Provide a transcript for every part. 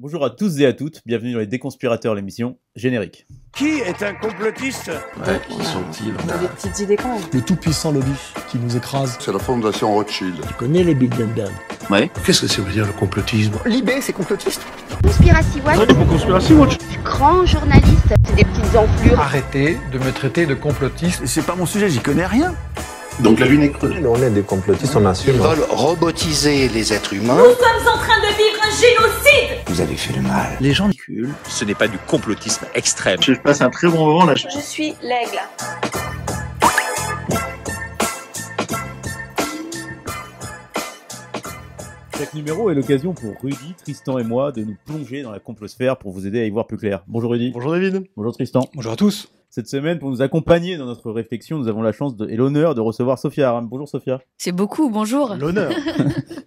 Bonjour à tous et à toutes, bienvenue dans les Déconspirateurs, l'émission générique. Qui est un complotiste? Ouais, qui sont-ils? On a des petites idées quand même. Le tout-puissant lobby qui nous écrase. C'est la fondation Rothschild. Tu connais les Big Dum. Ouais. Qu'est-ce que ça veut dire le complotisme? L'IB, c'est complotiste. Conspiracy Watch. Conspiracy Watch. Du grand journaliste. C'est des petites enflures. Arrêtez de me traiter de complotiste. C'est pas mon sujet, j'y connais rien. Donc la lune est creuse. On est des complotistes, on Ils assume. veulent robotiser les êtres humains. Nous sommes en train de vivre un génocide. Vous avez fait le mal. Les gens ridicules. Ce n'est pas du complotisme extrême. Je passe un très bon moment là. Je suis l'aigle. Chaque numéro est l'occasion pour Rudy, Tristan et moi de nous plonger dans la complosphère pour vous aider à y voir plus clair. Bonjour Rudy. Bonjour David. Bonjour Tristan. Bonjour à tous. Cette semaine, pour nous accompagner dans notre réflexion, nous avons la chance et l'honneur de recevoir Sophia Aram. Bonjour Sophia. C'est beaucoup, bonjour. L'honneur.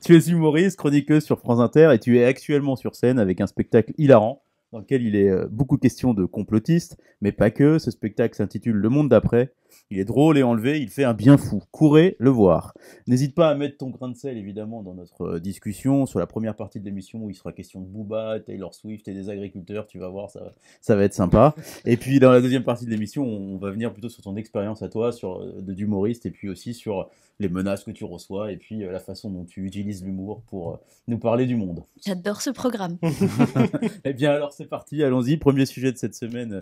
Tu es humoriste, chroniqueuse sur France Inter et tu es actuellement sur scène avec un spectacle hilarant dans lequel il est beaucoup question de complotistes, mais pas que. Ce spectacle s'intitule Le Monde d'après. Il est drôle et enlevé, il fait un bien fou. Courez le voir. N'hésite pas à mettre ton grain de sel, évidemment, dans notre discussion sur la première partie de l'émission où il sera question de Booba, Taylor Swift et des agriculteurs. Tu vas voir, ça va être sympa. Et puis, dans la deuxième partie de l'émission, on va venir plutôt sur ton expérience à toi d'humoriste et puis aussi sur les menaces que tu reçois et puis la façon dont tu utilises l'humour pour nous parler du monde. J'adore ce programme. Eh bien, alors c'est parti, allons-y. Premier sujet de cette semaine,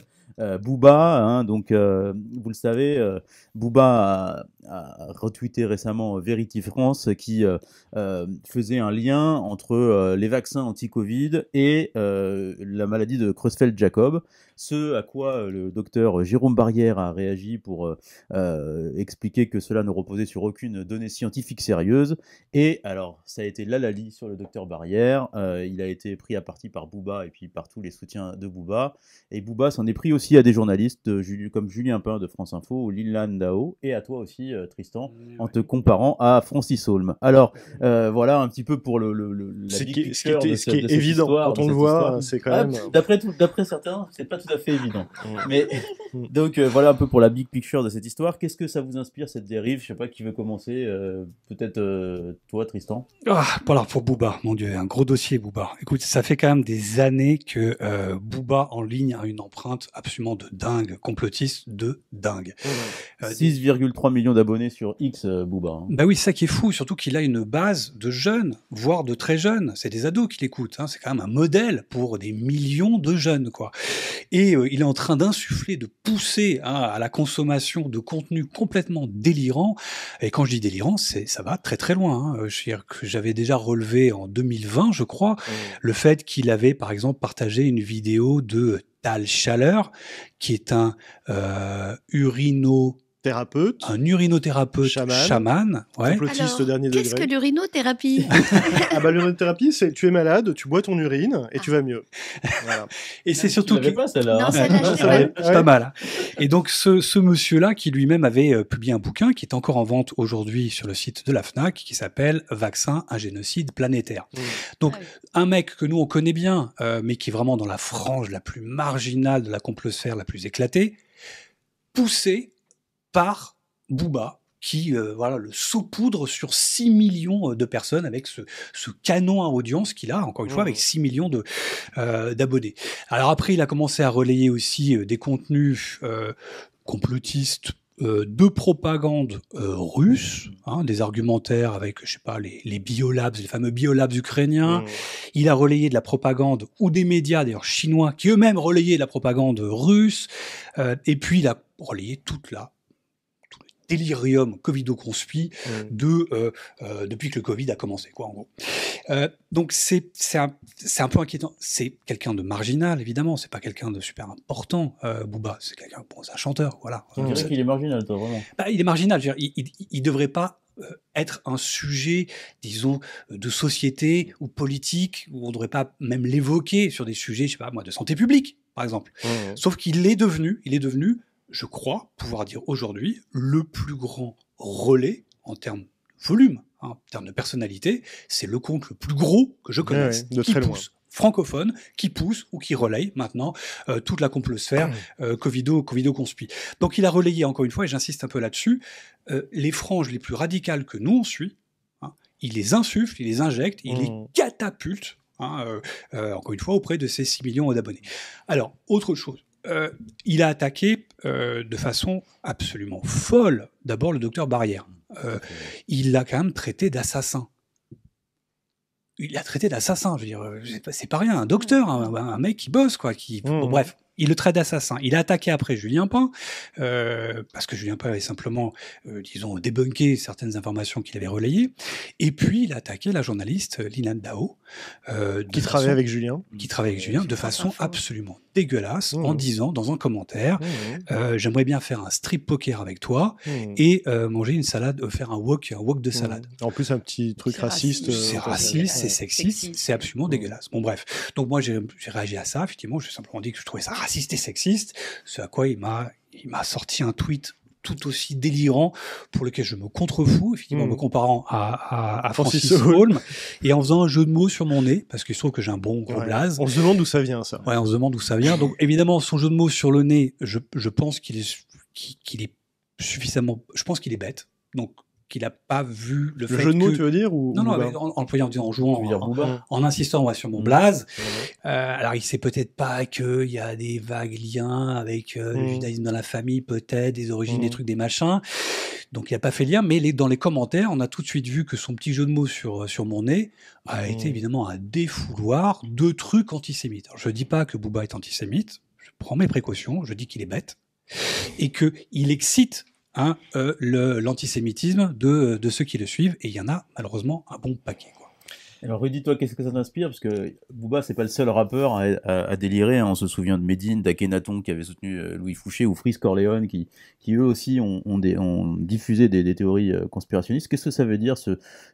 Booba. Hein, donc, vous le savez, Booba a retweeté récemment Vérité France qui faisait un lien entre les vaccins anti-Covid et la maladie de Creutzfeldt-Jakob. Ce à quoi le docteur Jérôme Barrière a réagi pour expliquer que cela ne reposait sur aucune donnée scientifique sérieuse. Et alors, ça a été l'halali sur le docteur Barrière. Il a été pris à partie par Booba et puis par tous les soutiens de Booba. Et Booba s'en est pris aussi à des journalistes comme Julien Pain de France Info ou Lilian Dao, et à toi aussi, Tristan, en te comparant à Francis Holm. Alors, voilà un petit peu pour la big picture de ce qui est cette évident histoire, quand on le voit, c'est quand même. D'après certains, c'est pas tout à fait évident. Mais donc voilà un peu pour la big picture de cette histoire. Qu'est-ce que ça vous inspire cette dérive? Je sais pas qui veut commencer. Peut-être toi, Tristan. Alors pour Booba, mon Dieu, un gros dossier Booba. Écoute, ça fait quand même des années que Booba en ligne a une empreinte absolument de dingue, complotiste de dingue. 6,3 millions d'abonnés sur X, Booba. Hein. Bah oui, c'est ça qui est fou, surtout qu'il a une base de jeunes, voire de très jeunes. C'est des ados qui l'écoutent. Hein. C'est quand même un modèle pour des millions de jeunes, quoi. Et il est en train d'insuffler, de pousser à la consommation de contenu complètement délirant. Et quand je dis délirant, ça va très très loin. Hein. Je veux dire que j'avais déjà relevé en 2020, je crois, le fait qu'il avait, par exemple, partagé une vidéo de Tal Chaleur, qui est un Thérapeute. Un urinothérapeute chaman, ouais. Complotiste Alors, dernier degré. qu'est-ce que l'urinothérapie? L'urinothérapie, c'est tu es malade, tu bois ton urine et tu vas mieux. Voilà. Et c'est surtout que pas celle-là. Non, celle-là, je c'est pas mal. Hein. Et donc ce monsieur-là, qui lui-même avait publié un bouquin qui est encore en vente aujourd'hui sur le site de la Fnac, qui s'appelle Vaccin, un génocide planétaire. Donc un mec que nous on connaît bien, mais qui est vraiment dans la frange la plus marginale de la complosphère la plus éclatée, poussé par Booba, qui le saupoudre sur 6 millions de personnes avec ce canon à audience qu'il a, encore une fois, avec 6 millions d'abonnés. Alors après, il a commencé à relayer aussi des contenus complotistes de propagande russe, hein, des argumentaires avec, je sais pas, les biolabs, les fameux biolabs ukrainiens. Il a relayé de la propagande ou des médias, d'ailleurs chinois, qui eux-mêmes relayaient de la propagande russe. Et puis il a relayé tout le délirium covido-conspi depuis que le Covid a commencé, quoi, en gros. Donc c'est un peu inquiétant. C'est quelqu'un de marginal, évidemment. C'est pas quelqu'un de super important, Booba. C'est quelqu'un, c'est un chanteur, voilà. Tu dirais qu'il est marginal, toi, vraiment. Bah, il est marginal. Je veux dire, il devrait pas être un sujet, disons, de société ou politique, où on devrait pas même l'évoquer sur des sujets, je sais pas moi, de santé publique, par exemple. Sauf qu'il est devenu, je crois pouvoir dire aujourd'hui, le plus grand relais en termes de volume, hein, en termes de personnalité. C'est le compte le plus gros que je connaisse, de qui très loin. pousse, francophone, qui pousse ou qui relaye maintenant toute la complosphère covido-conspi. Donc il a relayé, encore une fois, et j'insiste un peu là-dessus, les franges les plus radicales que nous on suit, hein, il les insuffle, il les injecte, il les catapulte encore une fois, auprès de ses 6 millions d'abonnés. Alors, autre chose. Il a attaqué de façon absolument folle, d'abord le docteur Barrière. Il l'a quand même traité d'assassin. Il l'a traité d'assassin, je veux dire, c'est pas rien, un docteur, un mec qui bosse, quoi, bon, bref. Il le traite d'assassin. Il a attaqué après Julien Pain, parce que Julien Pain avait simplement, disons, débunké certaines informations qu'il avait relayées. Et puis, il a attaqué la journaliste Linan Dao. Qui travaille avec Julien. Qui travaille avec Julien de façon absolument dégueulasse, en disant dans un commentaire j'aimerais bien faire un strip poker avec toi et manger une salade, faire un wok de salade. En plus, un petit truc raciste. C'est raciste, c'est sexiste, c'est absolument dégueulasse. Bon, bref. Donc, moi, j'ai réagi à ça, effectivement. J'ai simplement dit que je trouvais ça raciste et sexiste. Ce à quoi il m'a sorti un tweet tout aussi délirant, pour lequel je me contrefous, effectivement, me comparant à Francis Holm, et en faisant un jeu de mots sur mon nez, parce qu'il se trouve que j'ai un bon gros blaze. On se demande d'où ça vient, ça. Ouais, on se demande d'où ça vient. Donc, évidemment, son jeu de mots sur le nez, je pense qu'il est suffisamment... Je pense qu'il est bête. Donc, qu'il n'a pas vu le fait jeu de mots, tu veux dire ou Non, en jouant, en insistant sur mon blaze. Alors, il sait peut-être pas qu'il y a des vagues liens avec le judaïsme dans la famille, peut-être, des origines, des trucs, des machins. Donc, il n'a pas fait lien, mais dans les commentaires, on a tout de suite vu que son petit jeu de mots sur mon nez a été évidemment un défouloir de trucs antisémites. Alors, je dis pas que Booba est antisémite, je prends mes précautions, je dis qu'il est bête, et qu'il excite l'antisémitisme de ceux qui le suivent, et il y en a malheureusement un bon paquet, quoi. Alors Rudy, toi, qu'est-ce que ça t'inspire? Parce que Booba, c'est pas le seul rappeur à délirer, hein. On se souvient de Medine, d'Akhenaton qui avait soutenu Louis Fouché, ou Freeze Corleone qui eux aussi ont diffusé des théories conspirationnistes. Qu'est-ce que ça veut dire,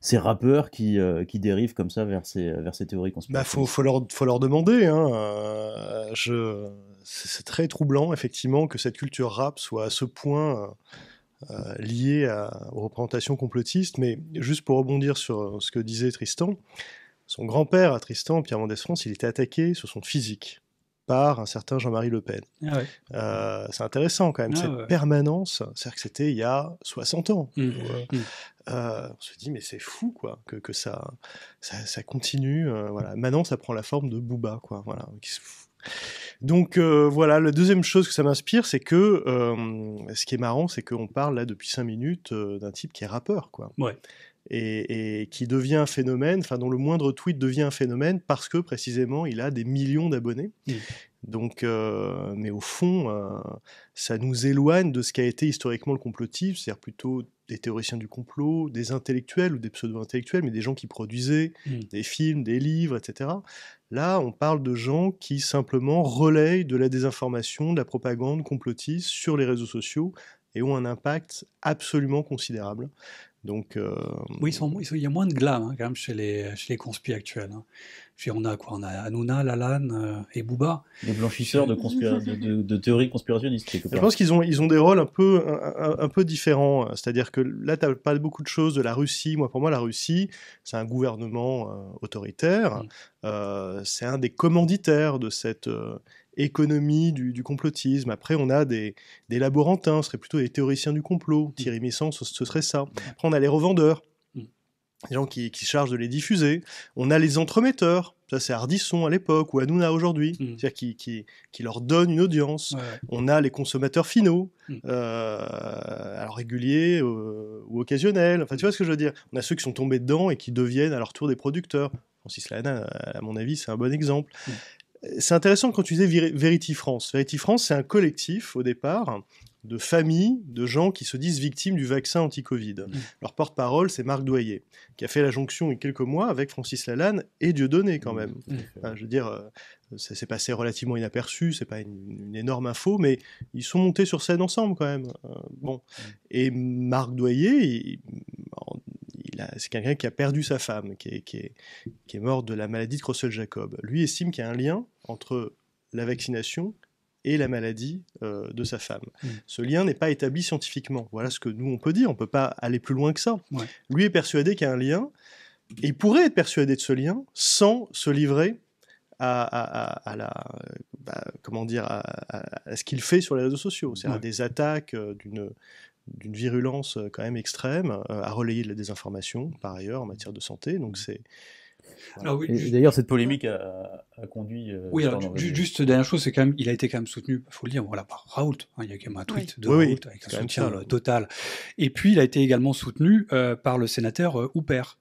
ces rappeurs qui dérivent comme ça vers ces théories conspirationnistes? Faut leur demander, hein. C'est très troublant, effectivement, que cette culture rap soit à ce point liée aux représentations complotistes. Mais juste pour rebondir sur ce que disait Tristan, son grand-père à Tristan, Pierre Mendès France, il était attaqué sur son physique par un certain Jean-Marie Le Pen. C'est intéressant quand même, cette permanence, c'est-à-dire que c'était il y a 60 ans. On se dit, mais c'est fou, quoi, que ça continue. Voilà. Maintenant, ça prend la forme de Booba, quoi. Voilà. Donc voilà, la deuxième chose que ça m'inspire, c'est que ce qui est marrant, c'est qu'on parle là depuis 5 minutes d'un type qui est rappeur, quoi. Et qui devient un phénomène, enfin dont le moindre tweet devient un phénomène parce que précisément il a des millions d'abonnés. Donc, mais au fond, ça nous éloigne de ce qu'a été historiquement le complotisme, c'est-à-dire plutôt des théoriciens du complot, des intellectuels ou des pseudo-intellectuels, mais des gens qui produisaient des films, des livres, etc. Là, on parle de gens qui simplement relayent de la désinformation, de la propagande complotiste sur les réseaux sociaux et ont un impact absolument considérable. Donc, oui, il y a moins de glam, hein, quand même chez les conspis actuels, hein. On a quoi? On a Hanouna, Lalanne et Booba. Les blanchisseurs de théories conspirationnistes, quelque part. Je pense qu'ils ont des rôles un peu différents. C'est-à-dire que là, tu as parlé beaucoup de choses de la Russie. Pour moi, la Russie, c'est un gouvernement autoritaire. C'est un des commanditaires de cette économie du complotisme. Après, on a des laborantins, ce serait plutôt des théoriciens du complot. Thierry Messant, ce serait ça. Après, on a les revendeurs. Des gens qui se chargent de les diffuser. On a les entremetteurs, ça c'est Ardisson à l'époque, ou Hanouna aujourd'hui, c'est-à-dire qui leur donnent une audience. On a les consommateurs finaux, alors réguliers ou occasionnels, enfin tu vois ce que je veux dire. On a ceux qui sont tombés dedans et qui deviennent à leur tour des producteurs. Francis Lalanne, à mon avis, c'est un bon exemple. C'est intéressant quand tu disais Vérity France. Vérity France, c'est un collectif, au départ, de familles, de gens qui se disent victimes du vaccin anti-Covid. Leur porte-parole, c'est Marc Doyer, qui a fait la jonction il y a quelques mois avec Francis Lalanne et Dieudonné, quand même. Je veux dire, ça s'est passé relativement inaperçu, c'est pas une énorme info, mais ils sont montés sur scène ensemble, quand même. Bon. Et Marc Doyer, c'est quelqu'un qui a perdu sa femme, qui est mort de la maladie de Creutzfeldt-Jacob. Lui estime qu'il y a un lien entre la vaccination et la maladie de sa femme. Ce lien n'est pas établi scientifiquement. Voilà ce que nous, on peut dire. On ne peut pas aller plus loin que ça. Lui est persuadé qu'il y a un lien, et il pourrait être persuadé de ce lien sans se livrer à ce qu'il fait sur les réseaux sociaux. C'est-à-dire à des attaques d'une virulence quand même extrême, à relayer de la désinformation, par ailleurs, en matière de santé. Donc Alors, oui, Et d'ailleurs, cette polémique a conduit. oui, alors, juste dernière chose, c'est quand même, il a été quand même soutenu, il faut le dire, voilà, par Raoult. Il y a quand même un tweet de Raoult avec un soutien total. Et puis, il a été également soutenu par le sénateur Houpert.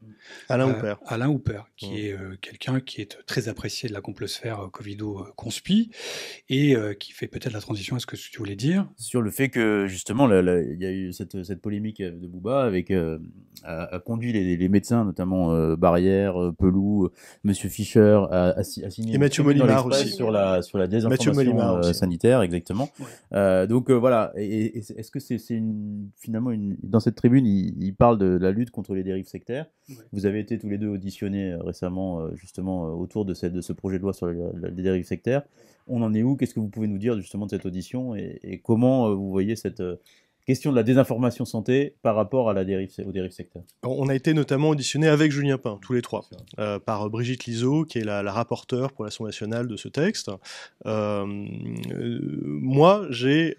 Alain Houpert. Alain Houpert, qui est quelqu'un qui est très apprécié de la complosphère Covido-Conspi et qui fait peut-être la transition à ce que tu voulais dire. Sur le fait que, justement, il y a eu cette polémique de Bouba avec, a conduit les médecins, notamment Barrière, Pelou, Monsieur Fischer, à signer et Mathieu Molimar aussi sur la désinformation sanitaire, exactement. Ouais. Donc voilà. Et est-ce que c'est finalement dans cette tribune, il parle de la lutte contre les dérives sectaires. Ouais. Vous avez été tous les deux auditionnés récemment, justement, autour de ce projet de loi sur les dérives sectaires. On en est où? Qu'est-ce que vous pouvez nous dire justement de cette audition et comment vous voyez cette question de la désinformation santé par rapport à aux dérives sectaires? On a été notamment auditionné avec Julien Pain, tous les trois, par Brigitte Lizaud, qui est la rapporteure pour l'Assemblée nationale de ce texte. Moi, j'ai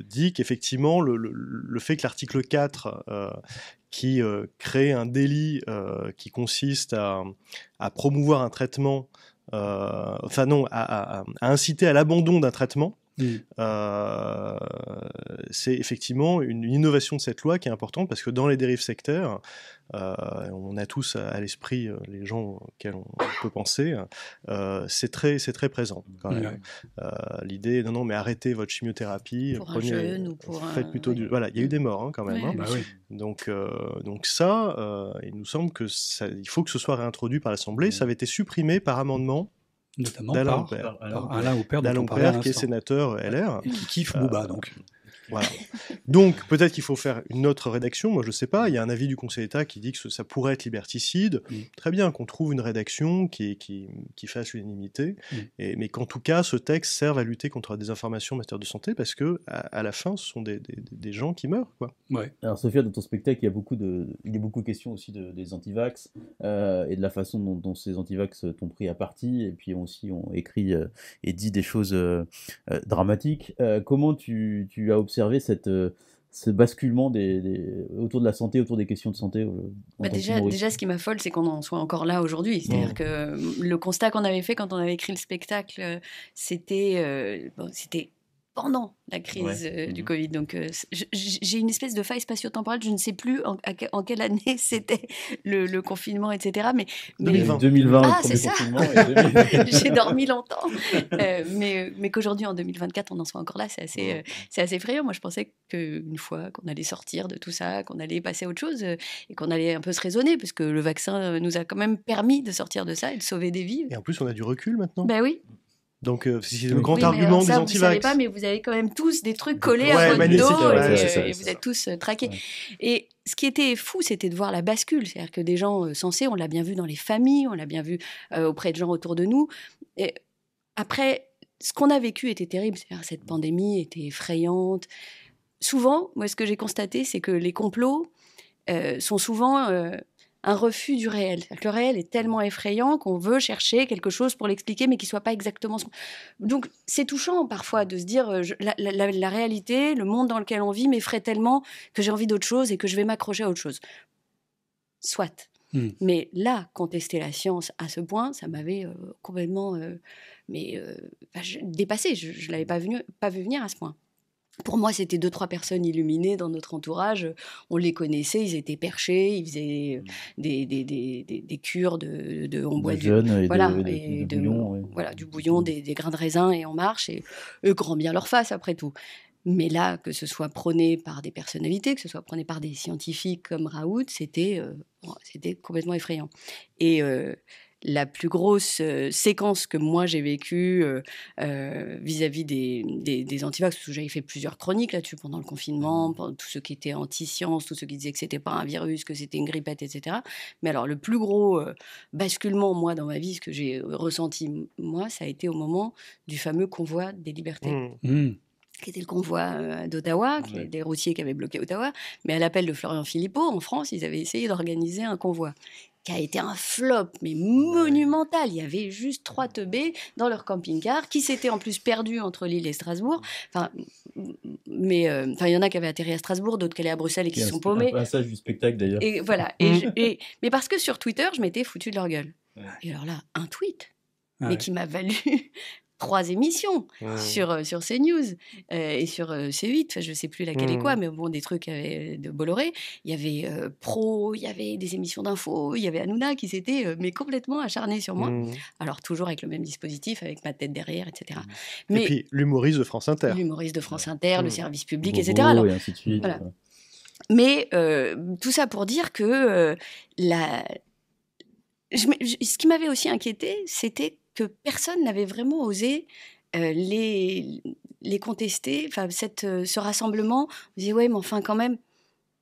dit qu'effectivement, le fait que l'article 4, qui crée un délit qui consiste à promouvoir un traitement, à inciter à l'abandon d'un traitement, c'est effectivement une innovation de cette loi qui est importante parce que dans les dérives sectaires, on a tous à l'esprit les gens auxquels on peut penser, c'est très présent quand même. L'idée, non, mais arrêtez votre chimiothérapie, pour un jeune ou pour faites plutôt du... Voilà, il y a eu des morts quand même. Ouais, Donc ça, il nous semble que il faut que ce soit réintroduit par l'Assemblée. Ça avait été supprimé par amendement. Notamment d'Alain Houpert, qui est sénateur LR. Et qui kiffe Bouba, donc. Voilà. Donc, peut-être qu'il faut faire une autre rédaction. Moi, je ne sais pas. Il y a un avis du Conseil d'État qui dit que ça pourrait être liberticide. Très bien, qu'on trouve une rédaction qui fasse l'unanimité. Mais qu'en tout cas, ce texte serve à lutter contre la désinformation en matière de santé parce que, à la fin, ce sont des gens qui meurent, quoi. Ouais. Alors, Sophia, dans ton spectacle, il y a beaucoup question aussi des antivax et de la façon dont ces antivax t'ont pris à partie et puis aussi ont écrit et dit des choses dramatiques. Comment tu as observé ce basculement autour de la santé, autour des questions de santé déjà, ce qui m'affole, c'est qu'on en soit encore là aujourd'hui. C'est-à-dire que le constat qu'on avait fait quand on avait écrit le spectacle, c'était pendant la crise du Covid. Donc, j'ai une espèce de faille spatio-temporelle. Je ne sais plus en quelle année c'était le confinement, etc. Mais 2020, ah, c'est ça. J'ai dormi longtemps. Mais qu'aujourd'hui, en 2024, on en soit encore là, c'est assez effrayant. Moi, je pensais qu'une fois qu'on allait sortir de tout ça, qu'on allait passer à autre chose et qu'on allait un peu se raisonner, parce que le vaccin nous a quand même permis de sortir de ça et de sauver des vies. Et en plus, on a du recul maintenant. Ben oui. Donc, c'est le grand argument des antivax. Vous ne savez pas, mais vous avez quand même tous des trucs collés à votre dos et vous êtes tous traqués. Ouais. Et ce qui était fou, c'était de voir la bascule. C'est-à-dire que des gens sensés, on l'a bien vu dans les familles, on l'a bien vu auprès de gens autour de nous. Et après, ce qu'on a vécu était terrible. C'est-à-dire cette pandémie était effrayante. Souvent, moi, ce que j'ai constaté, c'est que les complots sont souvent... un refus du réel. Le réel est tellement effrayant qu'on veut chercher quelque chose pour l'expliquer, mais qui ne soit pas exactement... Donc, c'est touchant, parfois, de se dire la réalité, le monde dans lequel on vit m'effraie tellement que j'ai envie d'autre chose et que je vais m'accrocher à autre chose. Soit. Mais là, contester la science à ce point, ça m'avait complètement dépassé. Je ne l'avais pas vu venir à ce point. Pour moi, c'était 2-3 personnes illuminées dans notre entourage. On les connaissait, ils étaient perchés, ils faisaient des cures on boit du bouillon, du bouillon, des grains de raisin et on marche. Et eux, grand bien leur face, après tout. Mais là, que ce soit prôné par des personnalités, que ce soit prôné par des scientifiques comme Raoult, c'était complètement effrayant. Et la plus grosse séquence que moi j'ai vécue vis-à-vis des antivax, parce que j'avais fait plusieurs chroniques là-dessus pendant le confinement, pendant tous ceux qui étaient anti-science, tous ceux qui disaient que c'était pas un virus, que c'était une grippette, etc. Mais alors le plus gros basculement, moi, dans ma vie, ce que j'ai ressenti, moi, ça a été au moment du fameux convoi des libertés. Qui était le convoi d'Ottawa, des routiers qui avaient bloqué Ottawa. Mais à l'appel de Florian Philippot, en France, ils avaient essayé d'organiser un convoi. qui a été un flop, mais monumental. Il y avait juste 3 teubés dans leur camping-car qui s'étaient en plus perdus entre Lille et Strasbourg. Mais il y en a qui avaient atterri à Strasbourg, d'autres qui allaient à Bruxelles et qui se sont paumés. Un passage du spectacle d'ailleurs. Et voilà. Mais parce que sur Twitter, je m'étais foutu de leur gueule. Ouais. Et alors là, un tweet, mais qui m'a valu 3 émissions sur CNews et sur C8, je ne sais plus laquelle est quoi, mais bon, des trucs de Bolloré. Il y avait Pro, il y avait des émissions d'infos, il y avait Hanouna qui s'était mais complètement acharné sur moi. Alors toujours avec le même dispositif, avec ma tête derrière, etc. Mais, et puis l'humoriste de France Inter. L'humoriste de France Inter, le service public, etc. Alors, et ainsi de suite. Voilà. Mais tout ça pour dire que ce qui m'avait aussi inquiété, c'était que personne n'avait vraiment osé les contester. Enfin, ce rassemblement, on disait ouais, mais enfin quand même,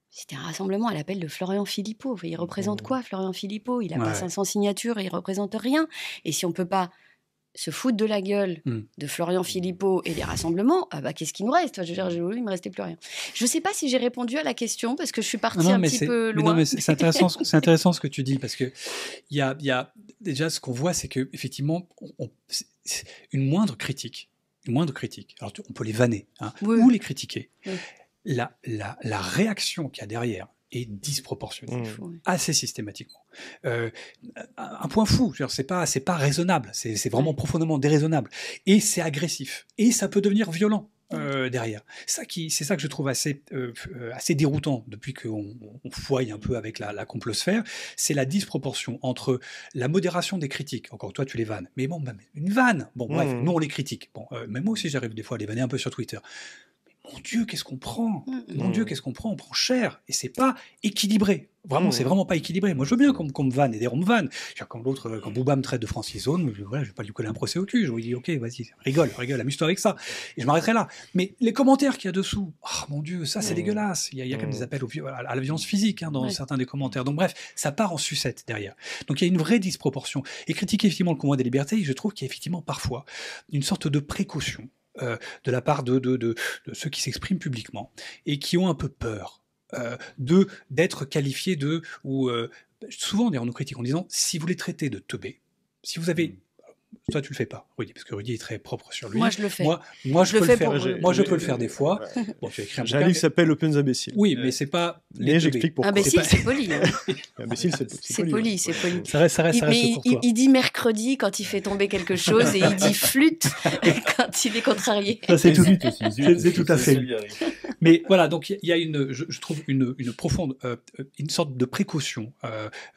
c'était un rassemblement à l'appel de Florian Philippot. Il représente quoi, Florian Philippot? Il n'a pas 500 signatures, il représente rien. Et si on peut pas se foutre de la gueule de Florian Philippot et des rassemblements, qu'est-ce qu'il nous reste? Je veux dire, il ne me restait plus rien. Je ne sais pas si j'ai répondu à la question, parce que je suis partie un petit peu loin. Non, mais c'est intéressant, c'est intéressant ce que tu dis, parce que il y a déjà ce qu'on voit, c'est qu'effectivement, une moindre critique, alors on peut les vanner, ou les critiquer, la réaction qu'il y a derrière est disproportionnée, assez systématiquement. Un point fou, c'est pas raisonnable, c'est vraiment profondément déraisonnable, et c'est agressif, et ça peut devenir violent derrière. C'est ça que je trouve assez déroutant depuis qu'on fouille un peu avec la complosphère, c'est la disproportion entre la modération des critiques. Encore toi, tu les vannes, mais bon, même une vanne. Bon, bref, nous on les critique. Bon, même moi aussi, j'arrive des fois à les vanner un peu sur Twitter. Mon Dieu, qu'est-ce qu'on prend? Mon Dieu, qu'est-ce qu'on prend? On prend cher. Et c'est pas équilibré. Vraiment, c'est vraiment pas équilibré. Moi, je veux bien qu'on me vanne, et d'ailleurs, on me vanne. Quand Booba me traite de francisone, je vais pas lui coller un procès au cul. Je lui dis, ok, vas-y, rigole, amuse-toi avec ça. Et je m'arrêterai là. Mais les commentaires qu'il y a dessous, oh mon Dieu, ça, c'est dégueulasse. Il y a quand même des appels à la violence physique dans certains des commentaires. Donc, bref, ça part en sucette derrière. Donc, il y a une vraie disproportion. Et critiquer effectivement le convoi des libertés, je trouve qu'il y a effectivement parfois une sorte de précaution de la part de ceux qui s'expriment publiquement et qui ont un peu peur d'être qualifiés souvent d'ailleurs on nous critique en disant si vous les traitez de teubés, si vous avez toi, tu le fais pas, Rudy, parce que Rudy est très propre sur lui. Moi, je le fais. Moi, je peux le faire. Moi, je peux le faire des fois. Bon, tu as écrit un J'ai un livre qui s'appelle Open imbéciles. Oui, mais c'est pas. Mais j'explique pourquoi. Imbécile, c'est poli. Imbécile, c'est poli. C'est poli. Ça reste pour toi. Il dit mercredi quand il fait tomber quelque chose et il dit flûte quand il est contrarié. Ça, c'est tout à fait. Mais voilà, donc il y a je trouve une profonde, une sorte de précaution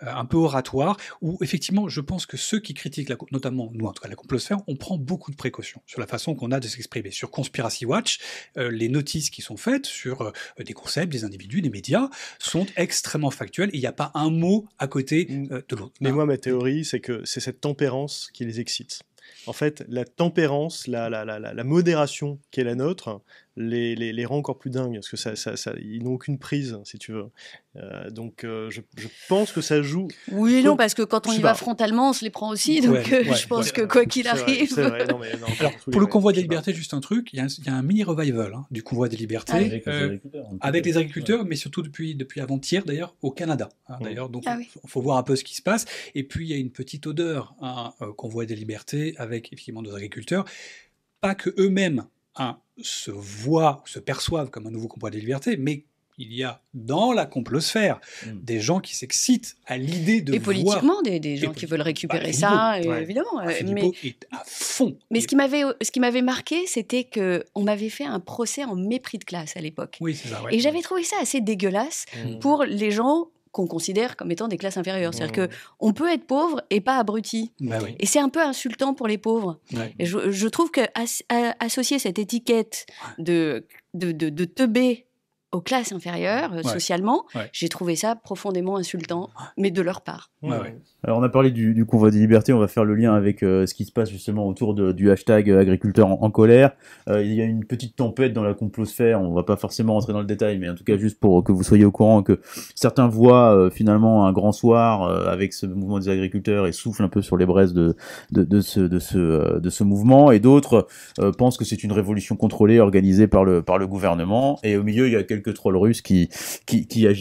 un peu oratoire où effectivement, je pense que ceux qui critiquent notamment nous, en tout cas la complosphère, on prend beaucoup de précautions sur la façon qu'on a de s'exprimer. Sur Conspiracy Watch, les notices qui sont faites sur des concepts, des individus, des médias, sont extrêmement factuelles et il n'y a pas un mot à côté de l'autre. Mais moi, ma théorie, c'est que c'est cette tempérance qui les excite. En fait, la tempérance, la modération qui est la nôtre, les rend encore plus dingues, parce que ils n'ont aucune prise, si tu veux. Donc, je pense que ça joue... Oui et non, parce que quand on y va frontalement, on se les prend aussi, donc je pense que quoi qu'il arrive... C'est vrai, non, alors, pour le convoi des libertés, juste un truc, il y a un mini-revival du convoi des libertés, avec les agriculteurs, mais surtout depuis avant-hier, d'ailleurs, au Canada. D'ailleurs, donc, il faut voir un peu ce qui se passe. Et puis, il y a une petite odeur, convoi des libertés, avec effectivement nos agriculteurs, pas que eux-mêmes se perçoivent comme un nouveau convoi des libertés, mais il y a dans la complosphère des gens qui s'excitent à l'idée de voir... Et politiquement, des gens qui veulent récupérer ça, évidemment. Mais est à fond. Mais ce qui m'avait marqué, c'était qu'on m'avait fait un procès en mépris de classe à l'époque. Oui, c'est ça. Ouais. Et j'avais trouvé ça assez dégueulasse pour les gens qu'on considère comme étant des classes inférieures. C'est-à-dire qu'on peut être pauvre et pas abruti. Et c'est un peu insultant pour les pauvres. Et je trouve qu'associer cette étiquette de teubé aux classes inférieures, socialement, j'ai trouvé ça profondément insultant, mais de leur part. Alors on a parlé du convoi des libertés, on va faire le lien avec ce qui se passe justement autour du hashtag agriculteurs en colère. Il y a une petite tempête dans la complosphère, on va pas forcément rentrer dans le détail, mais en tout cas juste pour que vous soyez au courant que certains voient finalement un grand soir avec ce mouvement des agriculteurs et soufflent un peu sur les braises de ce mouvement, et d'autres pensent que c'est une révolution contrôlée organisée par le gouvernement, et au milieu il y a quelques quelques trolls russes qui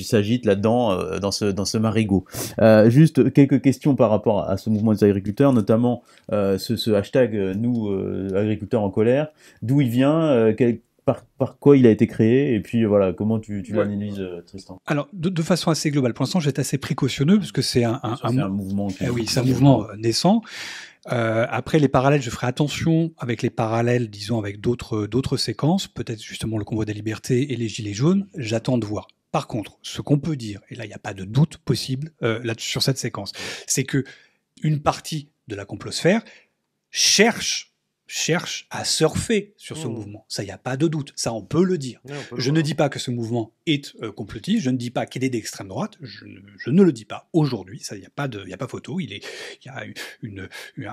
s'agitent là-dedans, dans ce marigot. Juste quelques questions par rapport à ce mouvement des agriculteurs, notamment ce hashtag nous agriculteurs en colère, d'où il vient, par quoi il a été créé, et puis voilà, comment tu l'analyses, Tristan? Alors, de façon assez globale, pour l'instant, j'étais assez précautionneux, parce que c'est un mouvement. Oui, c'est un mouvement naissant. Après, les parallèles, je ferai attention avec les parallèles, disons, avec d'autres séquences, peut-être justement le Convoi des libertés et les Gilets jaunes, j'attends de voir. Par contre, ce qu'on peut dire, et là, il n'y a pas de doute possible là, sur cette séquence, c'est que une partie de la complosphère cherche à surfer sur ce mouvement. Ça, il n'y a pas de doute. Ça, on peut le dire. Je ne dis pas que ce mouvement est complotiste. Je ne dis pas qu'il est d'extrême droite. Je ne le dis pas aujourd'hui. Ça, il n'y a pas photo. Il y a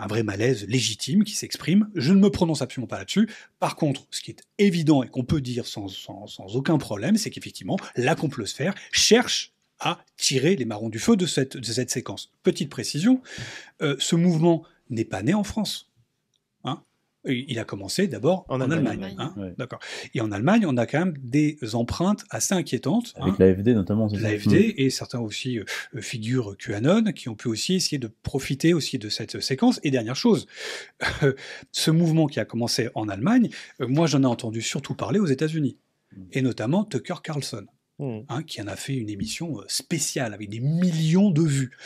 un vrai malaise légitime qui s'exprime. Je ne me prononce absolument pas là-dessus. Par contre, ce qui est évident et qu'on peut dire sans aucun problème, c'est qu'effectivement, la complosphère cherche à tirer les marrons du feu de cette séquence. Petite précision, ce mouvement n'est pas né en France. Il a commencé d'abord en Allemagne. Ouais. D'accord. Et en Allemagne, on a quand même des empreintes assez inquiétantes. Avec l'AfD notamment. L'AfD et certains aussi figures QAnon qui ont pu aussi essayer de profiter aussi de cette séquence. Et dernière chose, ce mouvement qui a commencé en Allemagne, moi j'en ai entendu surtout parler aux États-Unis. Et notamment Tucker Carlson. Qui en a fait une émission spéciale avec des millions de vues,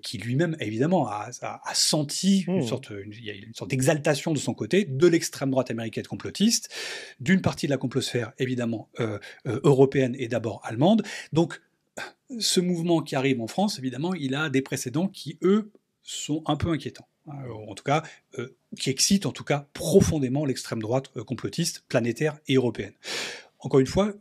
qui lui-même évidemment a senti il y a une sorte d'exaltation de son côté de l'extrême droite américaine complotiste, d'une partie de la complosphère évidemment européenne et d'abord allemande. Donc ce mouvement qui arrive en France, évidemment, il a des précédents qui eux sont un peu inquiétants. En tout cas, qui excitent en tout cas profondément l'extrême droite complotiste planétaire et européenne. Encore une fois,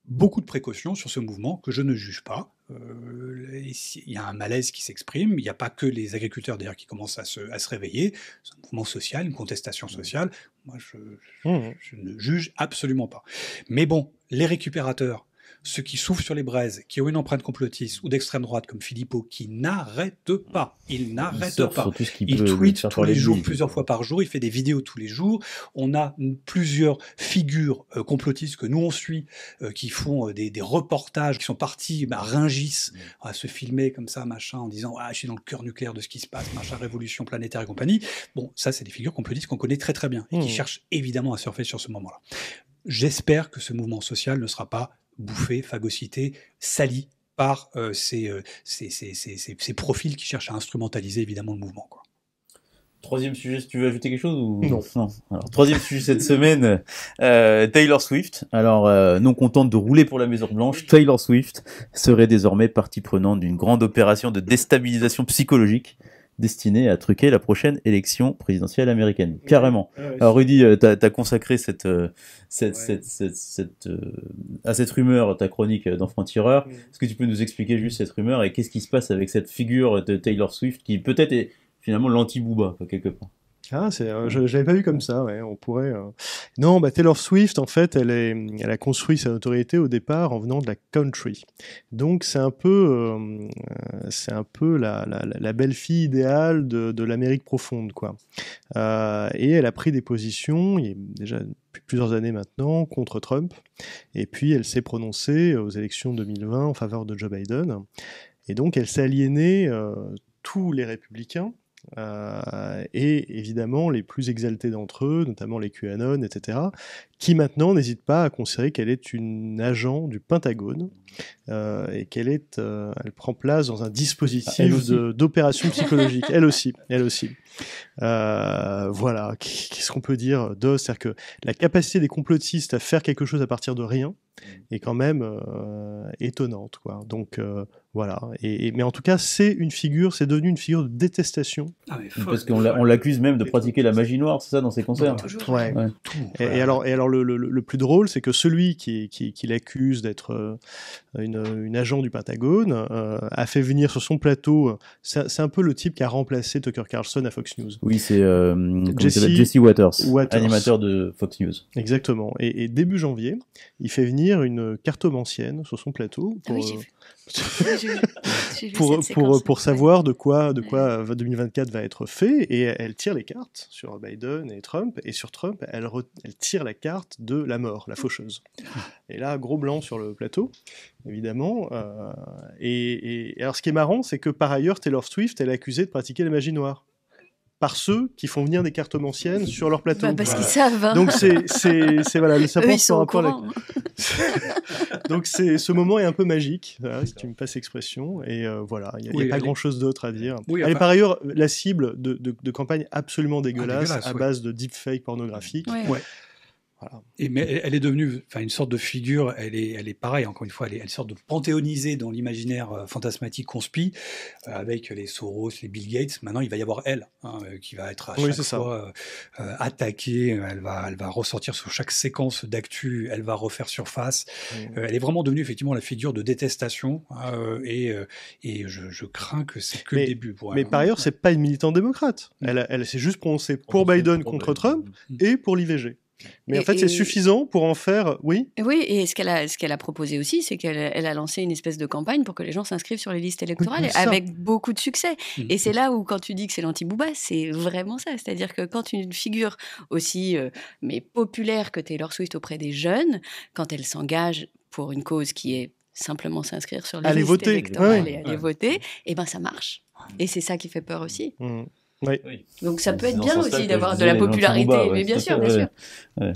beaucoup de précautions sur ce mouvement que je ne juge pas. Il y a un malaise qui s'exprime. Il n'y a pas que les agriculteurs d'ailleurs qui commencent à se réveiller. C'est un mouvement social, une contestation sociale. Moi, je ne juge absolument pas. Mais bon, les récupérateurs, ceux qui soufflent sur les braises, qui ont une empreinte complotiste ou d'extrême droite comme Philippot, qui n'arrête pas. Il n'arrête pas. Il tweet tous les jours, plusieurs fois par jour. Il fait des vidéos tous les jours. On a plusieurs figures complotistes que nous on suit, qui font des reportages, qui sont partis à Rungis, à se filmer comme ça, machin, en disant je suis dans le cœur nucléaire de ce qui se passe, machin, révolution planétaire et compagnie. Bon, ça c'est des figures complotistes qu'on connaît très très bien et qui cherchent évidemment à surfer sur ce moment-là. J'espère que ce mouvement social ne sera pas bouffé, phagocyté, sali par ces profils qui cherchent à instrumentaliser évidemment le mouvement, quoi. Troisième sujet, si tu veux ajouter quelque chose ou... Non. Alors, troisième sujet cette semaine, Taylor Swift. Alors, non contente de rouler pour la Maison Blanche, Taylor Swift serait désormais partie prenante d'une grande opération de déstabilisation psychologique destinée à truquer la prochaine élection présidentielle américaine. Carrément. Alors Rudy, t'as consacré à cette rumeur ta chronique d'Enfant-Tireur. Est-ce que tu peux nous expliquer juste cette rumeur et qu'est-ce qui se passe avec cette figure de Taylor Swift qui peut-être est finalement l'anti-Booba, quelque part? Je l'avais pas vu comme ça, ouais, on pourrait... Non, Taylor Swift, en fait, elle a construit sa notoriété au départ en venant de la country. Donc c'est un peu la belle-fille idéale de l'Amérique profonde, quoi. Et elle a pris des positions, il y a déjà depuis plusieurs années maintenant, contre Trump. Et puis elle s'est prononcée aux élections 2020 en faveur de Joe Biden. Et donc elle s'est aliénée tous les républicains, et évidemment les plus exaltés d'entre eux, notamment les QAnon, etc., qui maintenant n'hésitent pas à considérer qu'elle est une agent du Pentagone et qu'elle prend place dans un dispositif d'opération psychologique. Elle aussi. Voilà, qu'est-ce qu'on peut dire d'os? C'est-à-dire que la capacité des complotistes à faire quelque chose à partir de rien est quand même étonnante, quoi. Donc voilà. Mais en tout cas, c'est devenu une figure de détestation. Parce qu'on l'accuse même de pratiquer la magie noire, c'est ça, dans ses concerts? Ouais. Et alors le plus drôle, c'est que celui qui l'accuse d'être une agent du Pentagone a fait venir sur son plateau, c'est un peu le type qui a remplacé Tucker Carlson à Fox News. Oui, c'est Jesse Waters, animateur de Fox News. Exactement. Et début janvier, il fait venir une cartomancienne sur son plateau J'ai vu cette séquence, pour savoir de quoi 2024 va être fait, et elle tire les cartes sur Biden et Trump, et sur Trump, elle tire la carte de la mort, la faucheuse. Et là, gros blanc sur le plateau, évidemment. Et alors, ce qui est marrant, c'est que par ailleurs, Taylor Swift, elle est accusée de pratiquer la magie noire par ceux qui font venir des cartomanciennes sur leur plateau. Parce qu'ils savent. Hein. Donc c'est voilà, le sapin ils sont au courant. Donc ce moment est un peu magique, voilà, si tu me passes l'expression, et voilà, il n'y a pas grand-chose d'autre à dire. Elle est par ailleurs la cible de campagne absolument dégueulasse à base de deepfake pornographique. Ouais. Voilà. Mais elle est devenue une sorte de figure, elle est pareille, encore une fois, elle est sorte de panthéonisée dans l'imaginaire fantasmatique conspi, avec les Soros, les Bill Gates. Maintenant, il va y avoir elle, qui va être à chaque fois attaquée, elle va ressortir sur chaque séquence d'actu, elle va refaire surface. Elle est vraiment devenue effectivement la figure de détestation, et je crains que c'est que le début pour elle. Mais par ailleurs, c'est pas une militante démocrate. Elle s'est juste prononcée pour Biden contre Trump et pour l'IVG. Mais en fait, c'est suffisant pour en faire, oui. Oui, et ce qu'elle a proposé aussi, c'est qu'elle a lancé une espèce de campagne pour que les gens s'inscrivent sur les listes électorales, avec beaucoup de succès. Et c'est là où, quand tu dis que c'est l'anti-Booba, c'est vraiment ça. C'est-à-dire que quand une figure aussi mais populaire que Taylor Swift auprès des jeunes, quand elle s'engage pour une cause qui est simplement s'inscrire sur les listes électorales et aller voter, et ben ça marche. Et c'est ça qui fait peur aussi. Oui. Donc ça peut être bien aussi d'avoir de la popularité, mais bien sûr, bien sûr. Ouais.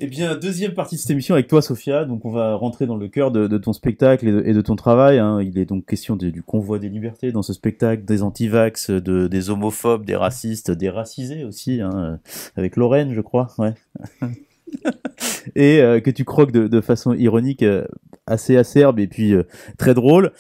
Eh bien, deuxième partie de cette émission avec toi, Sophia. Donc, on va rentrer dans le cœur de ton spectacle et de ton travail. Hein. Il est donc question du convoi des libertés dans ce spectacle, des antivax, des homophobes, des racistes, des racisés aussi, hein, avec Lorraine, je crois. Ouais. Et que tu croques de façon ironique, assez acerbe et puis très drôle.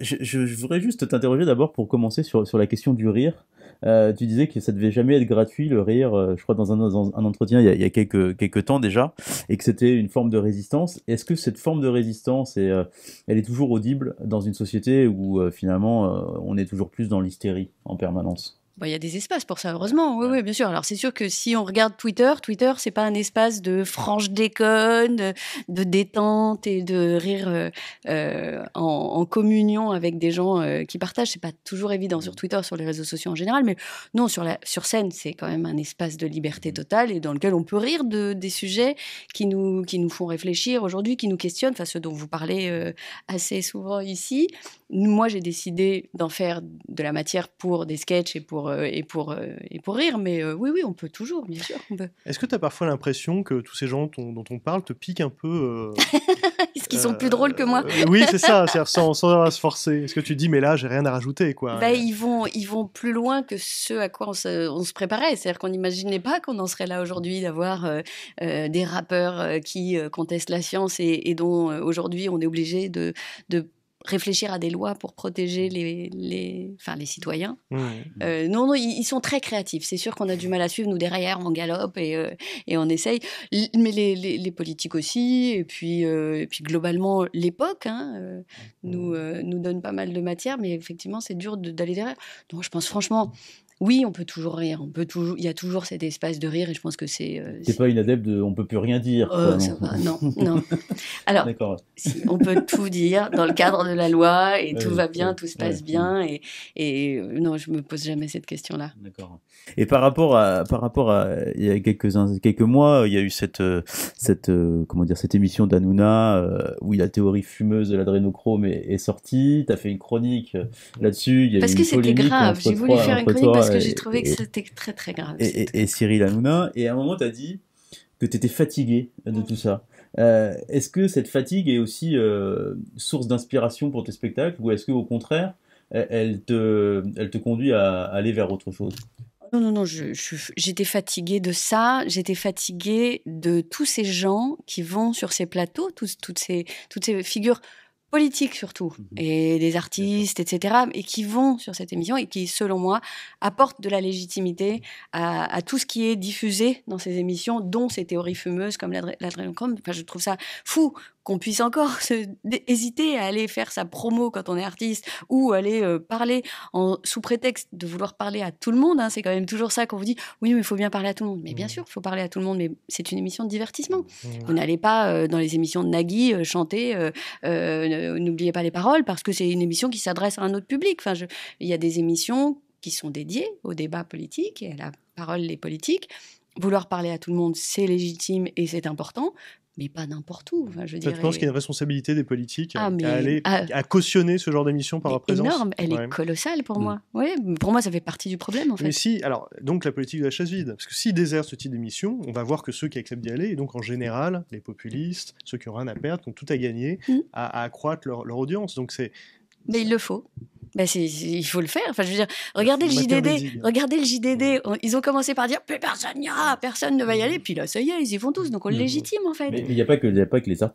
Je voudrais juste t'interroger d'abord pour commencer sur la question du rire. Tu disais que ça devait jamais être gratuit, le rire, je crois dans un entretien il y a quelques temps déjà, et que c'était une forme de résistance. Est-ce que cette forme de résistance elle est toujours audible dans une société où finalement on est toujours plus dans l'hystérie en permanence? Il y a des espaces pour ça, heureusement. Oui, bien sûr. Alors, c'est sûr que si on regarde Twitter, c'est pas un espace de franche déconne, de détente et de rire en communion avec des gens qui partagent. C'est pas toujours évident sur Twitter, sur les réseaux sociaux en général, mais non, sur scène, c'est quand même un espace de liberté totale et dans lequel on peut rire des sujets qui nous font réfléchir aujourd'hui, qui nous questionnent, enfin ceux dont vous parlez assez souvent ici. Moi, j'ai décidé d'en faire de la matière pour des sketchs et pour rire, mais oui, on peut toujours, bien sûr. Est-ce que tu as parfois l'impression que tous ces gens dont on parle te piquent un peu Est-ce qu'ils sont plus drôles que moi? Oui, c'est ça, sans avoir à se forcer. Est-ce que tu te dis, mais là, j'ai rien à rajouter, quoi. Ils vont plus loin que ce à quoi on se préparait. C'est-à-dire qu'on n'imaginait pas qu'on en serait là aujourd'hui, d'avoir des rappeurs qui contestent la science et dont aujourd'hui on est obligé de réfléchir à des lois pour protéger les citoyens. Non, ils sont très créatifs. C'est sûr qu'on a du mal à suivre. Nous, derrière, on galope et on essaye. Mais les politiques aussi. Et puis globalement, l'époque nous donne pas mal de matière. Mais effectivement, c'est dur d'aller derrière. Donc, je pense franchement... Oui, on peut toujours rire. Il y a toujours cet espace de rire et je pense que c'est... T'es pas une adepte de... On peut plus rien dire. Ça va, non. Alors, on peut tout dire dans le cadre de la loi et tout va bien, tout se passe bien et non, je me pose jamais cette question-là. D'accord. Et par rapport à il y a quelques mois, il y a eu cette émission d'Hanouna où la théorie fumeuse de l'adrénochrome est sortie. T'as fait une chronique là-dessus. Il y a parce eu que une c'était grave. J'ai voulu faire une chronique parce que j'ai trouvé que c'était très très grave. Et Cyril Hanouna. Et à un moment, t'as dit que t'étais fatigué de tout ça. Est-ce que cette fatigue est aussi source d'inspiration pour tes spectacles ou est-ce qu'au contraire, elle te conduit à aller vers autre chose? Non, j'étais fatiguée de ça, j'étais fatiguée de tous ces gens qui vont sur ces plateaux, toutes ces figures politiques surtout, et des artistes, etc., et qui vont sur cette émission et qui, selon moi, apportent de la légitimité à tout ce qui est diffusé dans ces émissions, dont ces théories fumeuses comme l'adrénochrome. Enfin, je trouve ça fou qu'on puisse encore hésiter à aller faire sa promo quand on est artiste ou aller parler sous prétexte de vouloir parler à tout le monde, hein, c'est quand même toujours ça qu'on vous dit, oui, mais il faut bien parler à tout le monde. Mais bien sûr, il faut parler à tout le monde, mais c'est une émission de divertissement. Vous n'allez pas dans les émissions de Nagui chanter n'oubliez pas les paroles, parce que c'est une émission qui s'adresse à un autre public. Enfin, il y a des émissions qui sont dédiées au débat politique et à la parole des politiques. Vouloir parler à tout le monde, c'est légitime et c'est important, mais pas n'importe où. Enfin, je pense qu'il y a une responsabilité des politiques à cautionner ce genre d'émission par leur présence. Énorme, elle est colossale pour moi. Ouais, pour moi, ça fait partie du problème, en fait. Mais si, alors, donc la politique de la chaise vide, parce que s'ils désertent ce type d'émission, on va voir que ceux qui acceptent d'y aller, et donc en général, les populistes, ceux qui n'ont rien à perdre, qui ont tout à gagner, à accroître leur audience. Donc c'est... Mais il le faut. Il faut le faire. Enfin, je veux dire, regardez le JDD. Ils ont commencé par dire plus personne n'ira, personne ne va y aller. Puis là, ça y est, ils y vont tous. Donc on le légitime en fait. Mais il n'y a pas que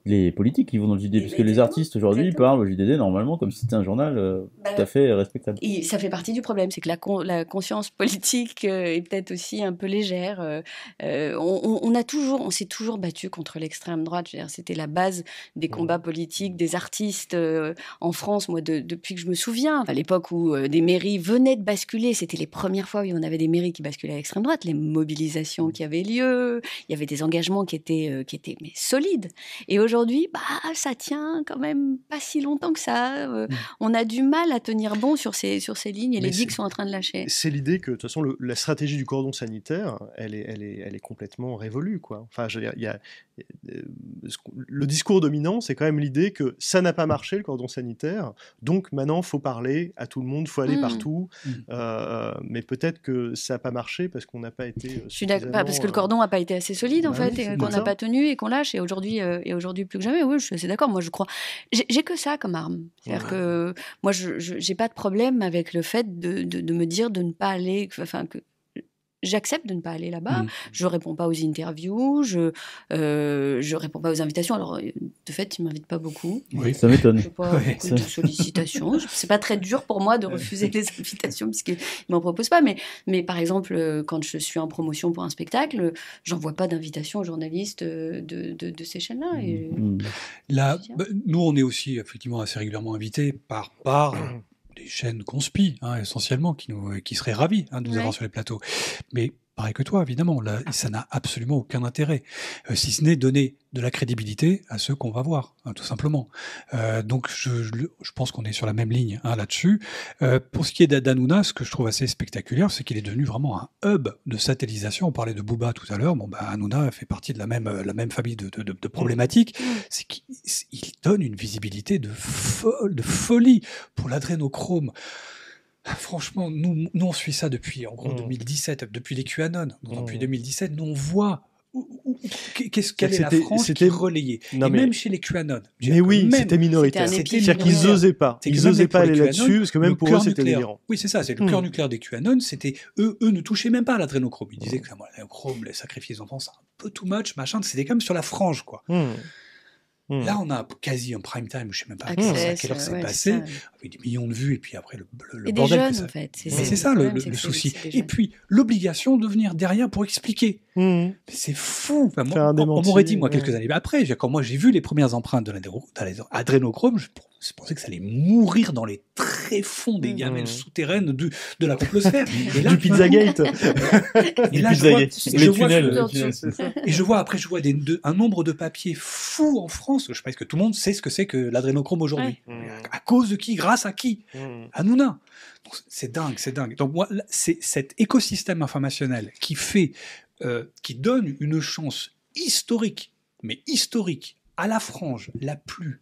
les politiques qui vont dans le JDD, puisque les artistes aujourd'hui parlent au JDD normalement comme si c'était un journal tout à fait respectable. Et ça fait partie du problème, c'est que la conscience politique est peut-être aussi un peu légère. On s'est toujours battu contre l'extrême droite. Je veux dire, c'était la base des combats politiques, des artistes en France. Moi, depuis que je me souviens. À l'époque où des mairies venaient de basculer, c'était les premières fois où on avait des mairies qui basculaient à l'extrême droite, les mobilisations qui avaient lieu, il y avait des engagements qui étaient mais solides. Et aujourd'hui, ça tient quand même pas si longtemps que ça. On a du mal à tenir bon sur ces lignes et les digues sont en train de lâcher. C'est l'idée que de toute façon la stratégie du cordon sanitaire, elle est complètement révolue, quoi. Enfin, je veux dire, le discours dominant, c'est quand même l'idée que ça n'a pas marché le cordon sanitaire, donc maintenant faut parler à tout le monde, faut aller partout, mais peut-être que ça n'a pas marché parce qu'on n'a pas été je suis d'accord, parce que le cordon n'a pas été assez solide en fait, et qu'on n'a pas tenu et qu'on lâche, et aujourd'hui plus que jamais. Oui, je suis assez d'accord. Moi, je crois, j'ai que ça comme arme, c'est-à-dire que moi, je j'ai pas de problème avec le fait de me dire de ne pas aller, enfin que j'accepte de ne pas aller là-bas. Je réponds pas aux interviews, je réponds pas aux invitations. Alors, de fait, ils m'invitent pas beaucoup. Oui, ça m'étonne. Je n'ai pas beaucoup de sollicitations. C'est pas très dur pour moi de refuser les invitations puisqu'ils m'en proposent pas. Mais par exemple, quand je suis en promotion pour un spectacle, j'envoie pas d'invitation aux journalistes de ces chaînes-là. Et là, nous, on est aussi effectivement assez régulièrement invités par des chaînes conspi, essentiellement, qui seraient ravis de nous avoir sur les plateaux. Mais pareil que toi, évidemment, là, ça n'a absolument aucun intérêt, si ce n'est donner de la crédibilité à ceux qu'on va voir, tout simplement. Donc, je pense qu'on est sur la même ligne là-dessus. Pour ce qui est d'Hanouna, ce que je trouve assez spectaculaire, c'est qu'il est devenu vraiment un hub de satellisation. On parlait de Booba tout à l'heure. Hanouna fait partie de la même famille de problématiques. C'est qu'il donne une visibilité de folie pour l'adrénochrome. Franchement, nous on suit ça depuis en gros 2017, depuis les QAnon. Donc, depuis 2017, nous on voit quelle est la France qui est relayée. Et même chez les QAnon. Mais oui, c'était minoritaire. C'est-à-dire qu'ils n'osaient pas. Ils n'osaient pas aller là-dessus, parce que même pour eux, c'était délirant. Oui, c'est ça, c'est le cœur nucléaire des QAnon. C'était eux ne touchaient même pas à l'adrénochrome. Ils disaient que l'adrénochrome, les sacrifier les enfants, c'est un peu too much, machin. C'était quand même sur la frange, quoi. Là, on a quasi un prime time, je ne sais même pas à quelle heure c'est passé, avec des millions de vues, et puis après le et bordel des jeunes, que ça... en fait. C'est ça le souci. Et puis, l'obligation de venir derrière pour expliquer. Mais c'est fou. Enfin, on m'aurait dit, moi, quelques années après, quand moi j'ai vu les premières empreintes de l'adrénochrome, je pensais que ça allait mourir dans les tréfonds des gamelles souterraines de la complosphère. Et là, du Pizzagate. Et là, je vois un nombre de papiers fous en France. Je pense que tout le monde sait ce que c'est que l'adrénochrome aujourd'hui. À cause de qui? Grâce à qui? Hanouna. C'est dingue. Donc moi, c'est cet écosystème informationnel qui donne une chance historique, à la frange la plus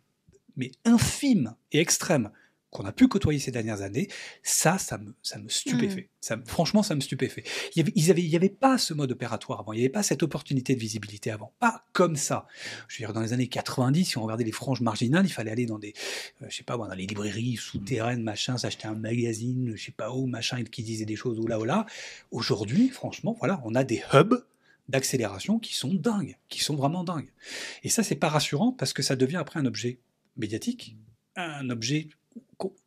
infime et extrême qu'on a pu côtoyer ces dernières années, ça me stupéfait. Franchement, ça me stupéfait. Il y avait pas ce mode opératoire avant, il n'y avait pas cette opportunité de visibilité avant, pas comme ça. Je veux dire, dans les années 90, si on regardait les franges marginales, il fallait aller dans des, dans les librairies souterraines, machin, s'acheter un magazine, je sais pas où, machin, qui disait des choses ou là. Aujourd'hui, franchement, voilà, on a des hubs d'accélération qui sont dingues, qui sont vraiment dingues. Et ça, c'est pas rassurant parce que ça devient après un objet médiatique, un objet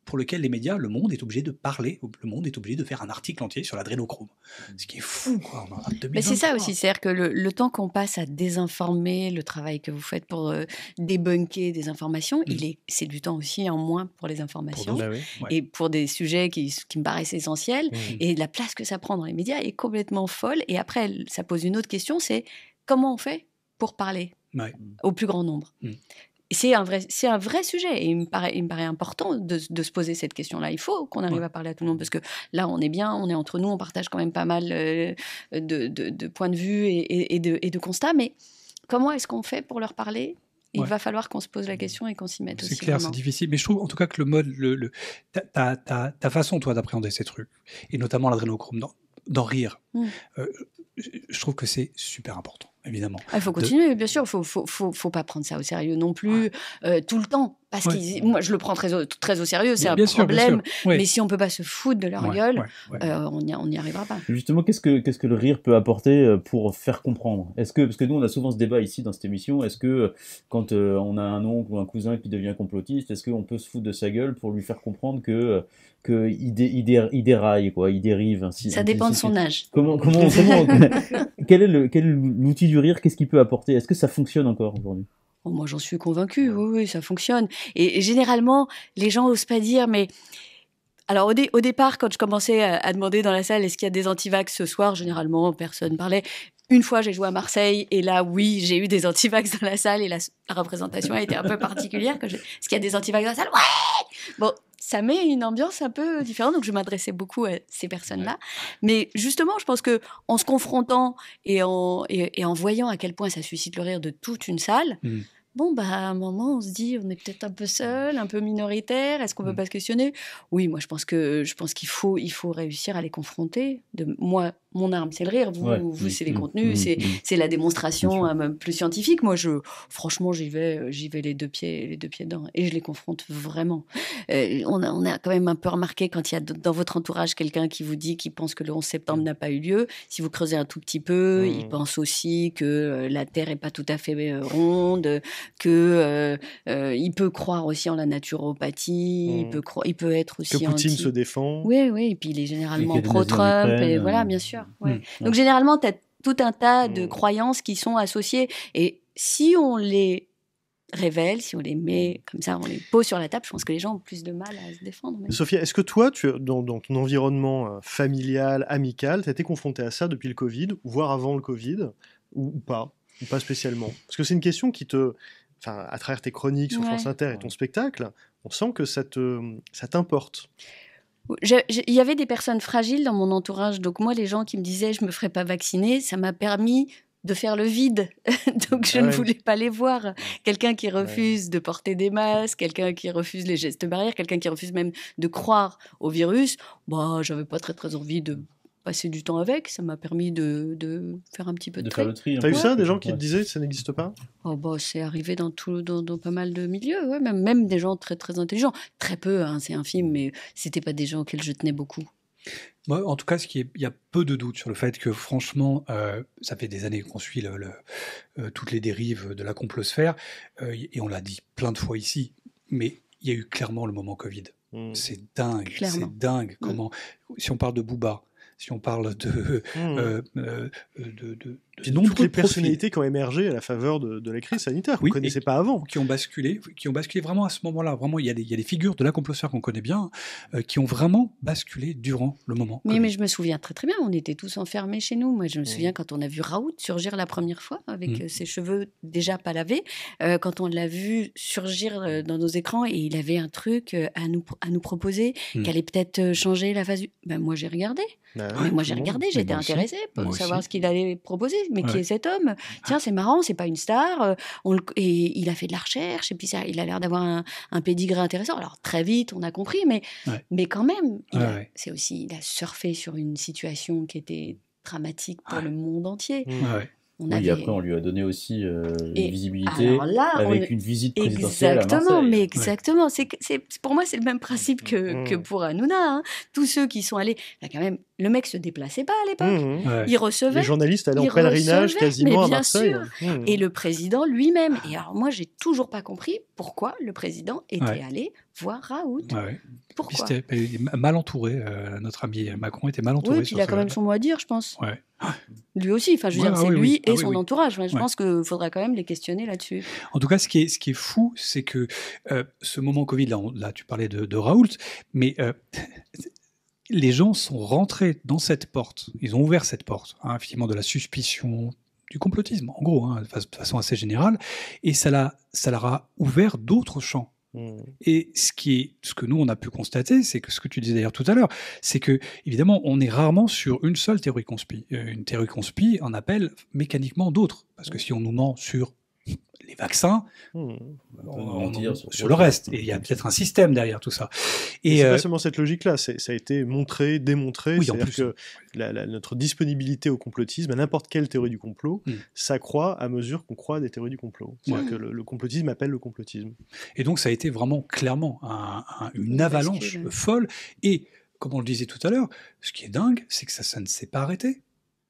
pour lequel les médias, le monde est obligé de parler, le monde est obligé de faire un article entier sur l'adrénochrome. Ce qui est fou, quoi. On est en 2023. Mais c'est ça aussi, c'est-à-dire que le temps qu'on passe à désinformer, le travail que vous faites pour débunker des informations, c'est du temps aussi en moins pour les informations et pour des sujets qui me paraissent essentiels. Et la place que ça prend dans les médias est complètement folle. Et après, ça pose une autre question, c'est comment on fait pour parler au plus grand nombre. C'est un vrai sujet et il me paraît important de se poser cette question-là. Il faut qu'on arrive à parler à tout le monde parce que là, on est bien, on est entre nous, on partage quand même pas mal de points de vue et de constats. Mais comment est-ce qu'on fait pour leur parler ? Il va falloir qu'on se pose la question et qu'on s'y mette aussi. C'est clair, vraiment. c'est difficile. Mais je trouve en tout cas que le mode, ta façon, toi, d'appréhender ces trucs, et notamment l'adrénochrome, d'en rire, je trouve que c'est super important, évidemment. Il faut continuer, bien sûr. Faut pas prendre ça au sérieux non plus tout le temps. Parce que moi, je le prends très au sérieux, c'est un problème. Mais si on peut pas se foutre de leur gueule, on n'y arrivera pas. Justement, qu'est-ce que le rire peut apporter pour faire comprendre ? Parce que nous, on a souvent ce débat ici dans cette émission. Est-ce que quand on a un oncle ou un cousin qui devient complotiste, est-ce qu'on peut se foutre de sa gueule pour lui faire comprendre qu'il déraille, quoi, il dérive ainsi. Ça dépend de son âge. Quel est l'outil du rire ? Qu'est-ce qu'il peut apporter ? Est-ce que ça fonctionne encore aujourd'hui ? Moi, j'en suis convaincue. Oui, ça fonctionne. Et généralement, les gens n'osent pas dire, mais... Alors, au départ, quand je commençais à demander dans la salle, est-ce qu'il y a des antivax ce soir ? Généralement, personne parlait. Une fois, j'ai joué à Marseille, et là, oui, j'ai eu des antivax dans la salle, et la représentation a été un peu particulière. Est-ce qu'il y a des antivax dans la salle ? Ouais ! Bon, ça met une ambiance un peu différente, donc je m'adressais beaucoup à ces personnes-là. Mais justement, je pense qu'en se confrontant et en voyant à quel point ça suscite le rire de toute une salle, à un moment, on se dit, on est peut-être un peu seul, un peu minoritaire, est-ce qu'on ne peut pas se questionner ? Oui, moi, je pense qu'il faut réussir à les confronter. Moi, mon arme, c'est le rire. Vous c'est les contenus, c'est la démonstration plus scientifique. Moi, franchement, j'y vais les deux pieds dedans. Et je les confronte vraiment. On a quand même un peu remarqué quand il y a dans votre entourage quelqu'un qui vous dit qu'il pense que le 11 septembre n'a pas eu lieu. Si vous creusez un tout petit peu, il pense aussi que la Terre n'est pas tout à fait ronde, qu'il peut croire aussi en la naturopathie, il peut être aussi que Poutine se défend. Oui, et puis il est généralement pro-Trump, et voilà, bien sûr. Donc généralement, tu as tout un tas de croyances qui sont associées, et si on les révèle, si on les met comme ça, on les pose sur la table, je pense que les gens ont plus de mal à se défendre. Même. Sophia, est-ce que toi, dans ton environnement familial, amical, tu as été confrontée à ça depuis le Covid, voire avant le Covid, ou pas spécialement ? Parce que c'est une question qui à travers tes chroniques sur France Inter et ton spectacle, on sent que ça t'importe. Il y avait des personnes fragiles dans mon entourage, donc moi, les gens qui me disaient « je me ferai pas vacciner », ça m'a permis de faire le vide. Donc, je ne voulais pas les voir. Quelqu'un qui refuse de porter des masques, quelqu'un qui refuse les gestes barrières, quelqu'un qui refuse même de croire au virus, j'avais pas très, très envie de passer du temps avec. Ça m'a permis de faire un petit peu de tri. T'as eu ça, des gens qui te disaient que ça n'existe pas ? C'est arrivé dans pas mal de milieux, même des gens très, très intelligents. Très peu, c'est infime, mais c'était pas des gens auxquels je tenais beaucoup. Moi, en tout cas, il y a peu de doute sur le fait que, franchement, ça fait des années qu'on suit toutes les dérives de la complosphère, et on l'a dit plein de fois ici, mais il y a eu clairement le moment Covid. C'est dingue, clairement. C'est dingue. Comment, si on parle de Booba, si on parle de toutes les personnalités qui ont émergé à la faveur de la crise sanitaire, qu'on ne connaissait pas avant. Qui ont basculé vraiment à ce moment-là. Vraiment, il y a des figures de la complosphère qu'on connaît bien, qui ont vraiment basculé durant le moment. Mais je me souviens très très bien, on était tous enfermés chez nous. Moi, je me souviens quand on a vu Raoult surgir la première fois, avec ses cheveux déjà pas lavés, quand on l'a vu surgir dans nos écrans, et il avait un truc à nous proposer, qui allait peut-être changer la phase du... Moi, j'ai regardé. J'étais intéressée pour savoir ce qu'il allait proposer. Mais qui est cet homme ? Tiens, c'est marrant, c'est pas une star. Et il a fait de la recherche, et puis il a l'air d'avoir un pédigré intéressant. Alors, très vite, on a compris, mais quand même, il a surfé sur une situation qui était dramatique pour le monde entier. Après, on lui a donné aussi une visibilité avec une visite présidentielle à Marseille. Exactement. Pour moi, c'est le même principe que pour Hanouna. Tous ceux qui sont allés... quand même, le mec se déplaçait pas à l'époque. Il recevait. Les journalistes allaient en pèlerinage quasiment à Marseille. Et le président lui-même. Et alors, moi, j'ai toujours pas compris pourquoi le président était allé voir Raoult. Ouais. Pourquoi? Puis c'était mal entouré. Notre ami Macron était mal entouré. Oui, puis il a quand même son mot à dire, je pense. Ouais. Lui aussi, enfin, je veux dire, c'est oui, lui oui. et Ah, son oui. entourage. Enfin, je Ouais. pense qu'il faudra quand même les questionner là-dessus. En tout cas, ce qui est fou, c'est que ce moment Covid, là tu parlais de Raoult, mais les gens sont rentrés dans cette porte, ils ont ouvert cette porte, hein, effectivement, de la suspicion, du complotisme, en gros, hein, de façon assez générale, et ça leur a ouvert d'autres champs. Et ce que nous on a pu constater, c'est que ce que tu disais d'ailleurs tout à l'heure, c'est que évidemment on est rarement sur une seule théorie conspi. Une théorie conspi en appelle mécaniquement d'autres, parce que si on nous ment sur les vaccins, on mentir sur le reste. Et il y a peut-être un système derrière tout ça. Et c'est pas seulement cette logique-là, ça a été montré, démontré. Oui, c'est-à-dire que notre disponibilité au complotisme, à n'importe quelle théorie du complot, s'accroît à mesure qu'on croit à des théories du complot. C'est-à-dire que le complotisme appelle le complotisme. Et donc ça a été vraiment clairement une avalanche folle. Et comme on le disait tout à l'heure, ce qui est dingue, c'est que ça ne s'est pas arrêté.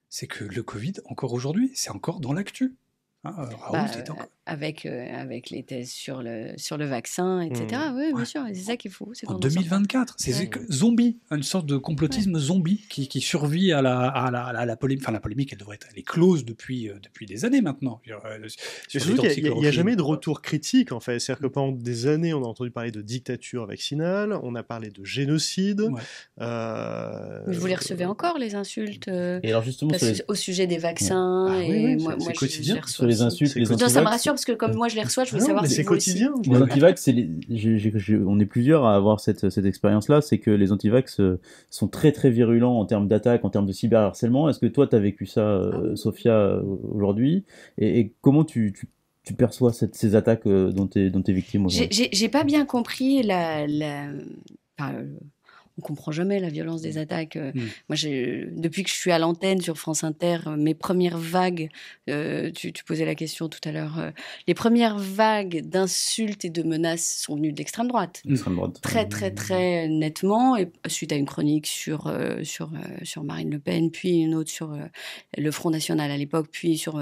C'est que le Covid, encore aujourd'hui, c'est encore dans l'actu. Raoult est encore... avec les thèses sur le vaccin, etc. Oui, bien sûr, c'est ça qu'il faut. En 2024, c'est zombie, une sorte de complotisme zombie qui survit à la polémique. Enfin, la polémique, elle est close depuis des années maintenant. Il n'y a jamais de retour critique, en fait. C'est-à-dire que pendant des années, on a entendu parler de dictature vaccinale, on a parlé de génocide. Mais vous les recevez encore, les insultes et alors justement, au sujet des vaccins. Et moi, c'est quotidien. Sur les insultes, les ça me rassure parce que comme moi je les reçois, je veux savoir si c'est quotidien. Les antivax, on est plusieurs à avoir cette expérience-là, c'est que les antivax sont très très virulents en termes d'attaque, en termes de cyberharcèlement. Est-ce que toi, tu as vécu ça, Sophia, aujourd'hui, et comment tu perçois ces attaques dont tu es victime aujourd'hui? J'ai pas bien compris on comprend jamais la violence des attaques. Moi, depuis que je suis à l'antenne sur France Inter, mes premières vagues, tu posais la question tout à l'heure, les premières vagues d'insultes et de menaces sont venues d'extrême droite. Très, très, très nettement, et suite à une chronique sur Marine Le Pen, puis une autre sur le Front National à l'époque, puis sur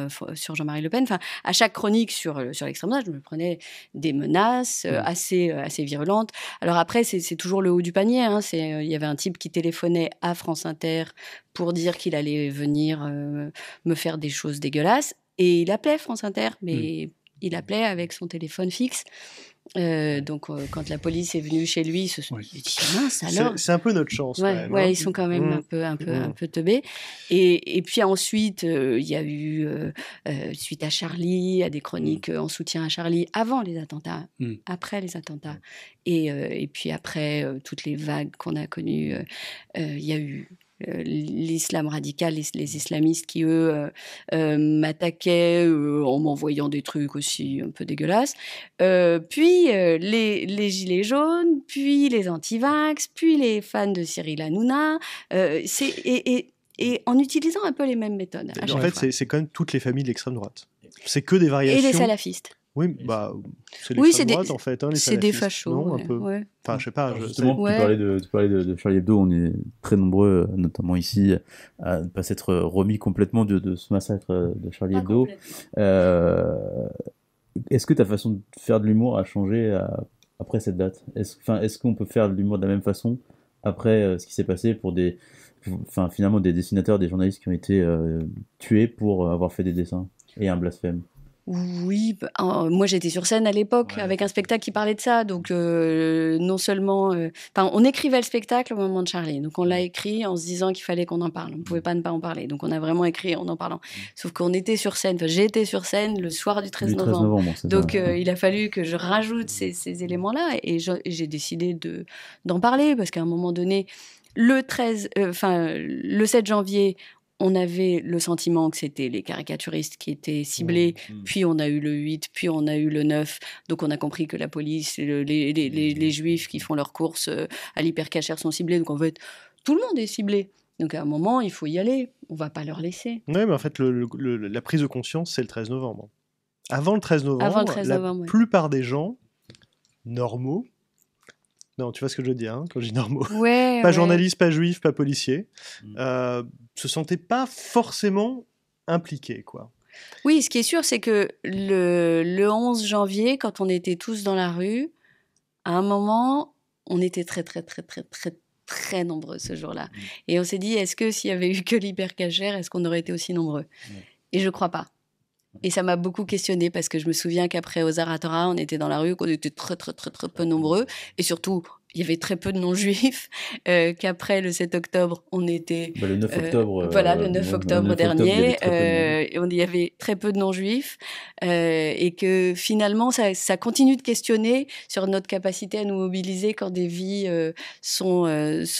Jean-Marie Le Pen. Enfin, à chaque chronique sur l'extrême droite, je me prenais des menaces assez virulentes. Alors après, c'est toujours le haut du panier, hein, il y avait un type qui téléphonait à France Inter pour dire qu'il allait venir me faire des choses dégueulasses. Et il appelait France Inter, mais il appelait avec son téléphone fixe. Donc, quand la police est venue chez lui, ils se sont dit mince alors. C'est un peu notre chance. Ils sont quand même un peu teubés. Et puis ensuite, il y a eu suite à Charlie, à des chroniques en soutien à Charlie avant les attentats, après les attentats, et puis après toutes les vagues qu'on a connues, il y a eu l'islam radical, les islamistes qui, eux, m'attaquaient en m'envoyant des trucs aussi un peu dégueulasses. Puis les gilets jaunes, puis les anti-vax, puis les fans de Cyril Hanouna. Et en utilisant un peu les mêmes méthodes. En fait, c'est quand même toutes les familles de l'extrême droite. C'est que des variations. Et les salafistes. Oui, c'est l'extrême droite en fait. Hein, c'est des fachos. Non, un peu. Enfin, je sais pas. Justement, tu parlais de Charlie Hebdo. On est très nombreux, notamment ici, à ne pas s'être remis complètement de ce massacre de Charlie Hebdo. Est-ce que ta façon de faire de l'humour a changé après cette date? Est-ce qu'on peut faire de l'humour de la même façon après ce qui s'est passé pour finalement des dessinateurs, des journalistes qui ont été tués pour avoir fait des dessins et un blasphème? Oui, moi j'étais sur scène à l'époque avec un spectacle qui parlait de ça, donc non seulement, on écrivait le spectacle au moment de Charlie, donc on l'a écrit en se disant qu'il fallait qu'on en parle, on ne pouvait pas ne pas en parler, donc on a vraiment écrit en parlant. Sauf qu'on était sur scène, j'étais sur scène le soir du 13 novembre, donc il a fallu que je rajoute ces éléments-là, et j'ai décidé d'en parler parce qu'à un moment donné, le 7 janvier. On avait le sentiment que c'était les caricaturistes qui étaient ciblés, puis on a eu le 8, puis on a eu le 9, donc on a compris que la police, les juifs qui font leurs courses à l'hypercachère sont ciblés, donc en fait, tout le monde est ciblé. Donc à un moment, il faut y aller, on va pas leur laisser. Oui, mais en fait, la prise de conscience, c'est le 13 novembre. Avant le 13 novembre, la plupart des gens normaux, non, tu vois ce que je veux dire, hein, quand je dis normaux. Pas journalistes, pas juifs, pas policiers. Se sentaient pas forcément impliqués, quoi. Oui, ce qui est sûr, c'est que le 11 janvier, quand on était tous dans la rue, à un moment, on était très, très, très, très, très, très nombreux ce jour-là. Et on s'est dit, est-ce que s'il y avait eu que l'hypercachère, est-ce qu'on aurait été aussi nombreux ? Et je crois pas. Et ça m'a beaucoup questionnée parce que je me souviens qu'après aux Zaratora, on était dans la rue, qu'on était très, très, très, très peu nombreux. Et surtout, il y avait très peu de non-juifs. Qu'après le 7 octobre, on était... le 9 octobre. Voilà, le 9 octobre dernier. Il y avait très peu de non-juifs. Et que finalement, ça continue de questionner sur notre capacité à nous mobiliser quand des vies sont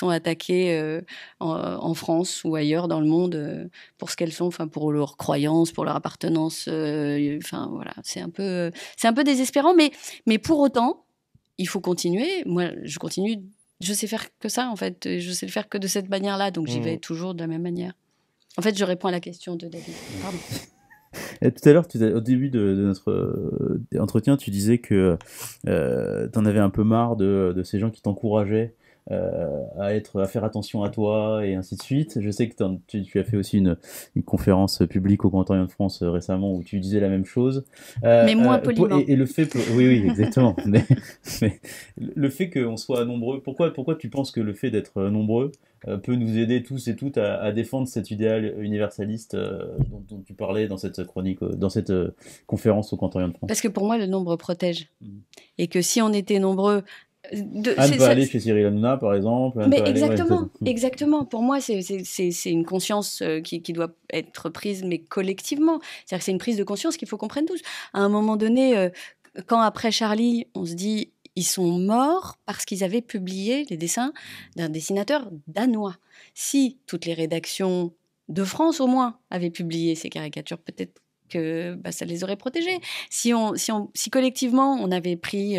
attaquées en France ou ailleurs dans le monde pour ce qu'elles sont, enfin pour leurs croyances, pour leur appartenance. Enfin voilà, c'est un peu désespérant. Mais pour autant, il faut continuer. Moi, je continue. Je sais faire que ça, en fait. Je sais le faire que de cette manière-là. Donc, j'y vais toujours de la même manière. En fait, je réponds à la question de David. Pardon. Et tout à l'heure, au début de notre entretien, tu disais que t'en avais un peu marre de ces gens qui t'encourageaient à faire attention à toi et ainsi de suite. Je sais que tu as fait aussi une conférence publique au Grand Orient de France récemment où tu disais la même chose. Mais moins poliment. Et le fait, oui, exactement. mais le fait qu'on soit nombreux, pourquoi tu penses que le fait d'être nombreux peut nous aider tous et toutes à défendre cet idéal universaliste dont tu parlais dans cette chronique, dans cette conférence au Grand Orient de France? Parce que pour moi, le nombre protège. Et que si on était nombreux... Anne peut aller chez Cyril Hanouna, par exemple. Mais exactement, exactement. Pour moi, c'est une conscience qui doit être prise, mais collectivement. C'est-à-dire que c'est une prise de conscience qu'il faut qu'on prenne tous. À un moment donné, quand après Charlie, on se dit... Ils sont morts parce qu'ils avaient publié les dessins d'un dessinateur danois. Si toutes les rédactions de France, au moins, avaient publié ces caricatures, peut-être que ça les aurait protégés. Si collectivement, on avait pris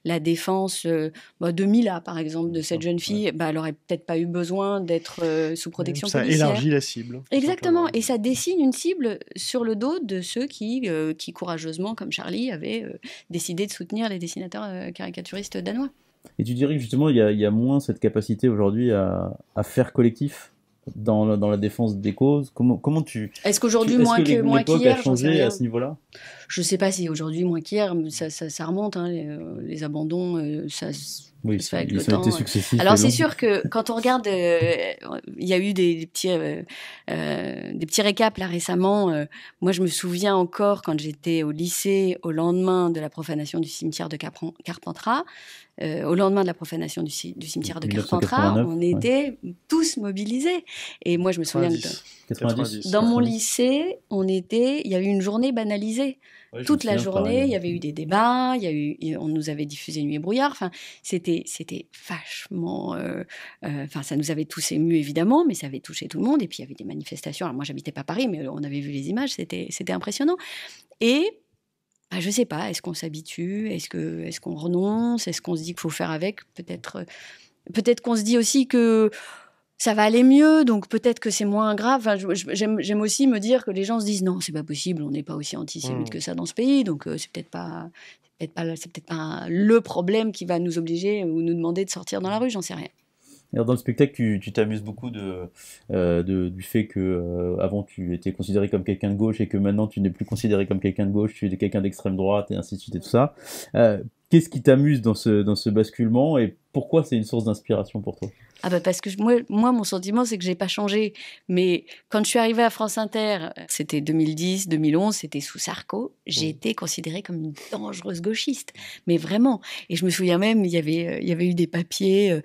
la défense de Mila, par exemple, de cette jeune fille, elle n'aurait peut-être pas eu besoin d'être sous protection policière. Ça élargit la cible. Exactement. Et ça dessine une cible sur le dos de ceux qui courageusement, comme Charlie, avaient décidé de soutenir les dessinateurs caricaturistes danois. Et tu dirais que justement, il y a moins cette capacité aujourd'hui à faire collectif dans la défense des causes. Comment tu... Est-ce qu'aujourd'hui, moins qu'hier, l'époque a changé à ce niveau-là ? Je ne sais pas si aujourd'hui, moins qu'hier, ça remonte. Hein, les abandons, ça se fait avec le temps. Successifs. Alors, c'est sûr que quand on regarde, il y a eu des petits récaps là récemment. Moi, je me souviens encore quand j'étais au lycée, au lendemain de la profanation du cimetière de Carpentras. Au lendemain de la profanation du cimetière de Carpentras, on était tous mobilisés. Et moi, je me souviens que dans mon lycée, il y a eu une journée banalisée. Ouais, toute la journée, il y avait eu des débats, on nous avait diffusé Nuit et brouillard. Enfin, c'était vachement... ça nous avait tous émus, évidemment, mais ça avait touché tout le monde. Et puis, il y avait des manifestations. Alors, moi, j'habitais pas Paris, mais on avait vu les images. C'était impressionnant. Et... je sais pas, est-ce qu'on s'habitue, est-ce qu'on renonce, est-ce qu'on se dit qu'il faut faire avec, peut-être qu'on se dit aussi que ça va aller mieux, donc peut-être que c'est moins grave. Enfin, j'aime aussi me dire que les gens se disent non, c'est pas possible, on n'est pas aussi antisémite que ça dans ce pays, donc c'est peut-être pas le problème qui va nous obliger ou nous demander de sortir dans la rue, j'en sais rien. Alors dans le spectacle, tu t'amuses beaucoup du fait que avant tu étais considéré comme quelqu'un de gauche et que maintenant tu n'es plus considéré comme quelqu'un de gauche, tu es quelqu'un d'extrême droite et ainsi de suite et tout ça. Qu'est-ce qui t'amuse dans ce basculement et pourquoi c'est une source d'inspiration pour toi ? Parce que moi, mon sentiment, c'est que j'ai pas changé. Mais quand je suis arrivée à France Inter, c'était 2010, 2011, c'était sous Sarko, j'ai été considérée comme une dangereuse gauchiste. Mais vraiment. Et je me souviens même, il y avait eu des papiers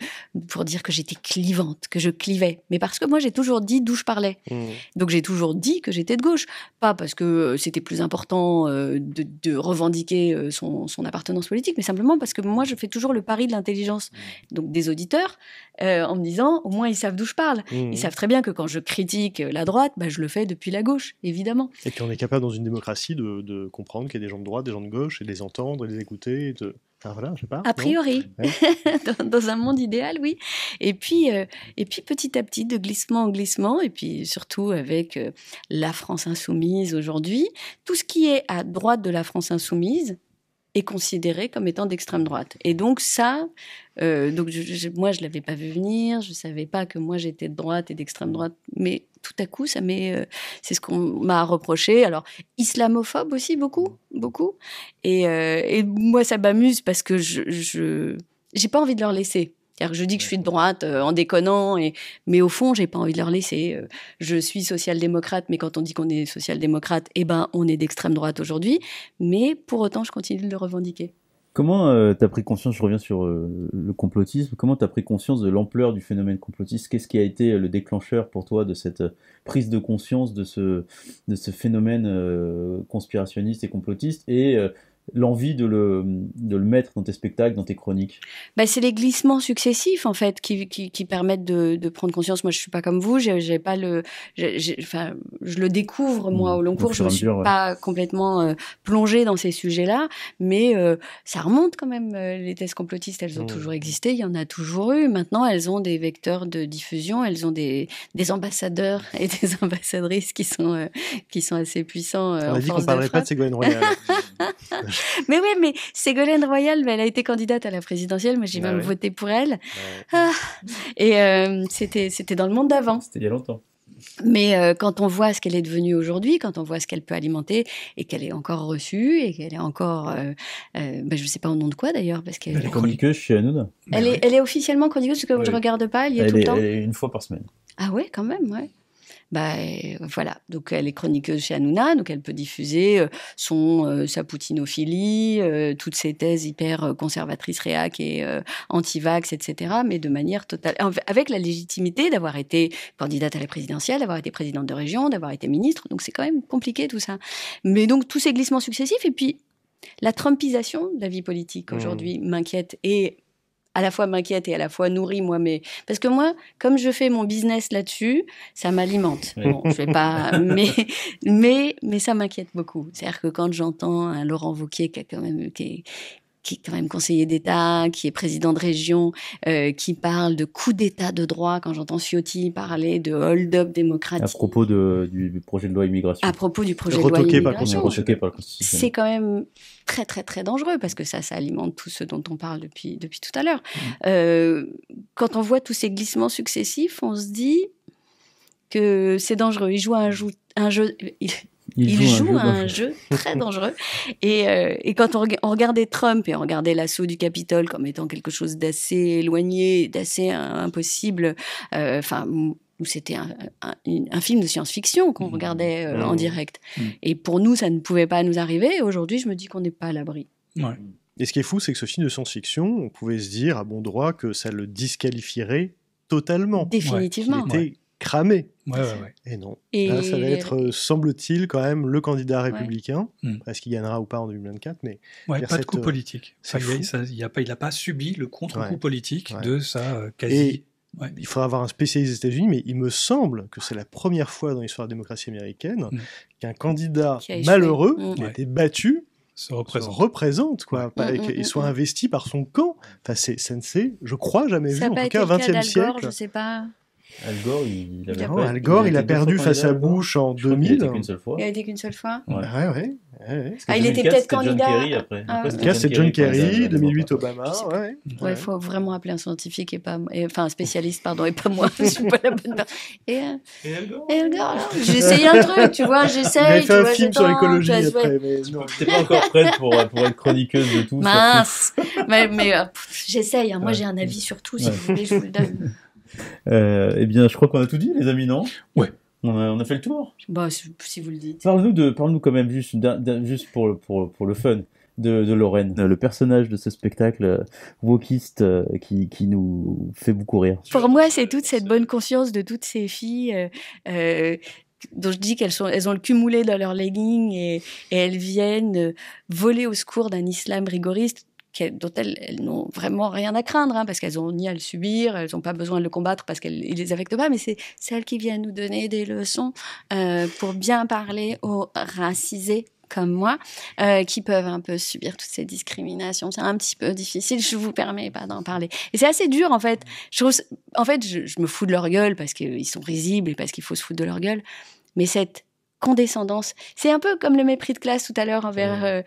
pour dire que j'étais clivante, que je clivais. Mais parce que moi, j'ai toujours dit d'où je parlais. Donc j'ai toujours dit que j'étais de gauche. Pas parce que c'était plus important de revendiquer son appartenance politique, mais simplement parce que moi, je fais toujours le pari de l'intelligence. Donc des auditeurs, en me disant, au moins ils savent d'où je parle. Ils savent très bien que quand je critique la droite, je le fais depuis la gauche, évidemment. Et qu'on est capable dans une démocratie de comprendre qu'il y a des gens de droite, des gens de gauche, et de les entendre, et de les écouter, Enfin, voilà, je sais pas. A priori, dans un monde idéal, oui. Et puis petit à petit, de glissement en glissement, et puis surtout avec la France insoumise aujourd'hui, tout ce qui est à droite de la France insoumise est considéré comme étant d'extrême droite. Et donc ça, moi je l'avais pas vu venir, je savais pas que moi j'étais de droite et d'extrême droite, mais tout à coup, c'est ce qu'on m'a reproché. Alors, islamophobe aussi, beaucoup. Et moi, ça m'amuse parce que j'ai pas envie de leur laisser. C'est-à-dire que je dis que je suis de droite en déconnant, mais au fond, j'ai pas envie de leur laisser. Je suis social-démocrate, mais quand on dit qu'on est social-démocrate, on est d'extrême droite aujourd'hui. Mais pour autant, je continue de le revendiquer. Comment tu as pris conscience, je reviens sur le complotisme, comment tu as pris conscience de l'ampleur du phénomène complotiste? Qu'est-ce qui a été le déclencheur pour toi de cette prise de conscience de ce phénomène conspirationniste et complotiste et l'envie de le mettre dans tes spectacles, dans tes chroniques? C'est les glissements successifs en fait qui permettent de prendre conscience. Moi, je suis pas comme vous, j'ai pas je le découvre moi au long cours. Je me suis pas complètement plongée dans ces sujets-là, mais ça remonte quand même. Les thèses complotistes, elles ont toujours existé. Il y en a toujours eu. Maintenant, elles ont des vecteurs de diffusion. Elles ont des ambassadeurs et des ambassadrices qui sont assez puissants. On a dit qu'on parlerait pas de Ségolène Royal. Mais oui, mais Ségolène Royal, elle a été candidate à la présidentielle. Moi, j'ai même voté pour elle. Et c'était dans le monde d'avant. C'était il y a longtemps. Mais quand on voit ce qu'elle est devenue aujourd'hui, quand on voit ce qu'elle peut alimenter et qu'elle est encore reçue et qu'elle est encore, je ne sais pas au nom de quoi d'ailleurs, parce qu'elle est chroniqueuse chez Hanouna. Elle est officiellement chroniqueuse parce que je ne regarde pas, elle y est tout le temps. Elle est une fois par semaine. Ah ouais, quand même, ouais. Voilà, donc elle est chroniqueuse chez Hanouna, donc elle peut diffuser sa poutinophilie, toutes ses thèses hyper conservatrices, réac et anti-vax, etc., mais de manière totale, avec la légitimité d'avoir été candidate à la présidentielle, d'avoir été présidente de région, d'avoir été ministre, donc c'est quand même compliqué tout ça. Mais donc tous ces glissements successifs, et puis la trumpisation de la vie politique aujourd'hui m'inquiète, et à la fois m'inquiète et à la fois nourrit moi, parce que moi, comme je fais mon business là-dessus, ça m'alimente. Bon, je vais pas, mais ça m'inquiète beaucoup. C'est-à-dire que quand j'entends un Laurent Wauquiez qui est quand même conseiller d'État, qui est président de région, qui parle de coup d'État de droit, quand j'entends Ciotti parler de hold-up démocratique. À propos du projet de loi immigration. À propos du projet de loi immigration. Retoqué par la Constitution. C'est quand même très, très, très dangereux, parce que ça alimente tout ce dont on parle depuis tout à l'heure. Quand on voit tous ces glissements successifs, on se dit que c'est dangereux. Il joue un jeu... Il joue un jeu très dangereux. Et quand on regardait Trump et on regardait l'assaut du Capitole comme étant quelque chose d'assez éloigné, d'assez impossible, où c'était un film de science-fiction qu'on regardait en direct. Et pour nous, ça ne pouvait pas nous arriver. Et aujourd'hui, je me dis qu'on n'est pas à l'abri. Ouais. Et ce qui est fou, c'est que ce film de science-fiction, on pouvait se dire à bon droit que ça le disqualifierait totalement. Définitivement. Il était cramé. Ouais. Et non. Là, ça va être, semble-t-il, quand même le candidat républicain. Ouais. Est-ce qu'il gagnera ou pas en 2024, mais pas de coup politique. Il n'a pas subi le contre-coup politique de sa quasi... Il faudra avoir un spécialiste des États-Unis, mais il me semble que c'est la première fois dans l'histoire de la démocratie américaine qu'un candidat malheureux qui a été battu se représente quoi, et soit investi par son camp. Enfin, ça ne s'est, je crois, jamais vu, en tout cas, au XXe siècle. Je sais pas. Al Gore, il a perdu face à Bush en 2000. Il a été qu'une seule fois. Ouais. Il était peut-être candidat. John Kerry après. En tout cas, c'est John Kerry, 2008 Obama. Il faut vraiment appeler un scientifique un spécialiste, pardon, et pas moi. Je suis pas la bonne personne. Et Al Gore, j'essaye un truc, tu vois, j'essaye. Il a fait un film sur l'écologie après, mais non. T'es pas encore prête pour être chroniqueuse de tout. Mince. Mais j'essaye. Moi, j'ai un avis sur tout. Si vous voulez, je vous le donne. Eh bien, je crois qu'on a tout dit, les amis, non? Ouais. On a fait le tour. Si vous le dites. Parle-nous quand même juste pour le fun de Lorraine, le personnage de ce spectacle wokiste qui nous fait beaucoup rire. Pour moi, c'est toute cette bonne conscience de toutes ces filles dont je dis qu'elles ont le cul moulé dans leurs leggings et elles viennent voler au secours d'un islam rigoriste dont elles n'ont vraiment rien à craindre, parce qu'elles n'ont ni à le subir, elles n'ont pas besoin de le combattre parce qu'il ne les affecte pas, mais c'est celles qui viennent nous donner des leçons pour bien parler aux racisés comme moi, qui peuvent un peu subir toutes ces discriminations. C'est un petit peu difficile, je vous permets pas d'en parler. Et c'est assez dur, en fait. Je me fous de leur gueule parce qu'ils sont risibles et parce qu'il faut se foutre de leur gueule, mais cette condescendance, c'est un peu comme le mépris de classe tout à l'heure envers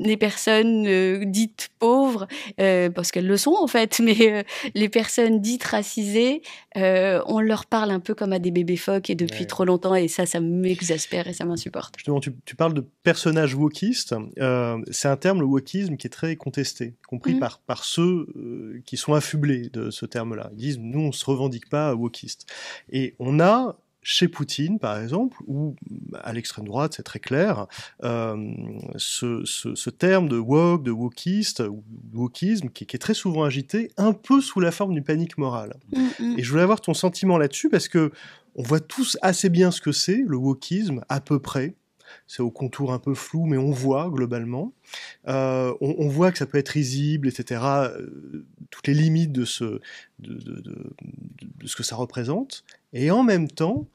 les personnes dites pauvres, parce qu'elles le sont en fait, mais les personnes dites racisées, on leur parle un peu comme à des bébés phoques et depuis trop longtemps, et ça m'exaspère et ça m'insupporte. Justement, tu parles de personnages wokistes. C'est un terme, le wokisme, qui est très contesté, compris par ceux qui sont affublés de ce terme-là. Ils disent, nous, on ne se revendique pas wokistes. Et on a chez Poutine, par exemple, ou à l'extrême droite, c'est très clair, ce terme de woke, de wokiste, ou wokisme, qui est très souvent agité, un peu sous la forme d'une panique morale. Et je voulais avoir ton sentiment là-dessus, parce que on voit tous assez bien ce que c'est, le wokisme, à peu près. C'est au contour un peu flou, mais on voit globalement. On voit que ça peut être risible, etc. Toutes les limites de ce que ça représente. Et en même temps,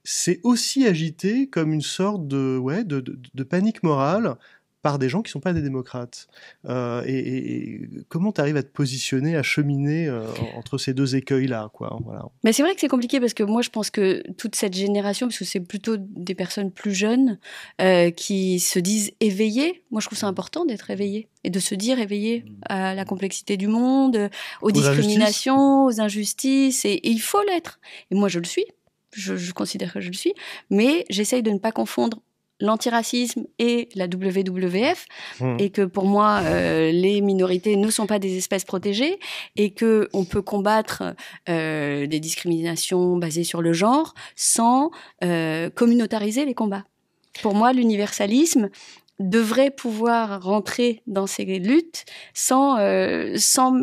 c'est aussi agité comme une sorte de panique morale par des gens qui ne sont pas des démocrates. Et comment tu arrives à te positionner, à cheminer entre ces deux écueils-là, quoi, voilà. Mais c'est vrai que c'est compliqué parce que moi, je pense que toute cette génération, parce que c'est plutôt des personnes plus jeunes qui se disent éveillées. Moi, je trouve ça important d'être éveillé et de se dire éveillé à la complexité du monde, aux discriminations, aux injustices. Et il faut l'être. Et moi, je le suis. Je considère que je le suis. Mais j'essaye de ne pas confondre l'antiracisme et la WWF, et que pour moi, les minorités ne sont pas des espèces protégées, et qu'on peut combattre des discriminations basées sur le genre sans communautariser les combats. Pour moi, l'universalisme devrait pouvoir rentrer dans ces luttes sans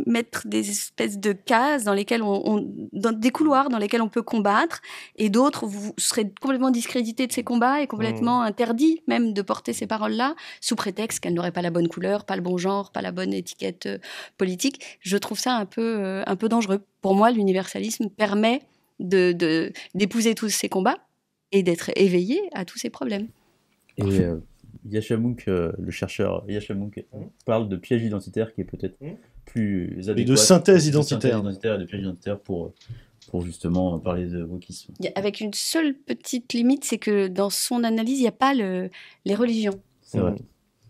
mettre des espèces de cases dans lesquelles dans des couloirs dans lesquels on peut combattre, et d'autres vous serez complètement discrédités de ces combats et complètement interdits même de porter ces paroles-là sous prétexte qu'elles n'auraient pas la bonne couleur, pas le bon genre, pas la bonne étiquette politique. Je trouve ça un peu dangereux. Pour moi, l'universalisme permet d'épouser tous ces combats et d'être éveillé à tous ces problèmes. Et Yashamunk, le chercheur Yashamunk, parle de piège identitaire qui est peut-être plus adéquat. Et de synthèse identitaire. Et de piège identitaire pour justement parler de wokisme. Avec une seule petite limite, c'est que dans son analyse, il n'y a pas les religions. C'est vrai.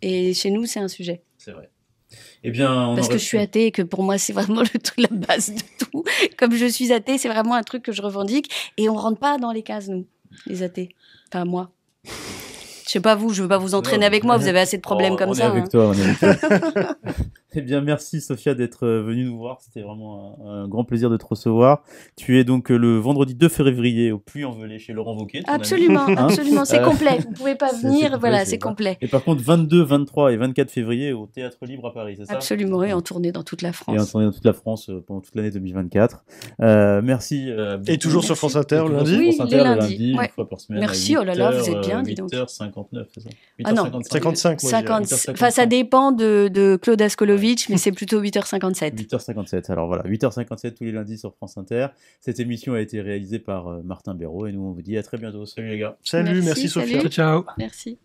Et chez nous, c'est un sujet. C'est vrai. Eh bien, parce que je suis athée et que pour moi, c'est vraiment le truc, la base de tout. Comme je suis athée, c'est vraiment un truc que je revendique. Et on ne rentre pas dans les cases, nous, les athées. Enfin, moi. Je sais pas vous, je veux pas vous entraîner avec moi, vous avez assez de problèmes comme ça. On est avec toi. Eh bien, merci Sophia d'être venue nous voir, c'était vraiment un grand plaisir de te recevoir. Tu es donc le vendredi 2 février au Puy-en-Velay chez Laurent Wauquiez. Absolument, absolument, c'est complet, vous pouvez pas venir, voilà, c'est complet. Et par contre, 22, 23 et 24 février au Théâtre Libre à Paris, c'est ça? Absolument, et en tournée dans toute la France. Et en tournée dans toute la France pendant toute l'année 2024. Merci. Et toujours sur France Inter le lundi? Oui, France Inter, les le lundis, lundi, une fois par semaine. Merci, oh là là, vous êtes bien, dis donc. 8h59, c'est ça? 8h55. Ah non, 55, moi, 50, enfin, ça dépend de Claude Askolovitch, mais c'est plutôt 8h57. 8h57, alors voilà, 8h57 tous les lundis sur France Inter. Cette émission a été réalisée par Martin Béraud et nous on vous dit à très bientôt. Salut les gars. Salut, merci Sophia. Ciao. Merci.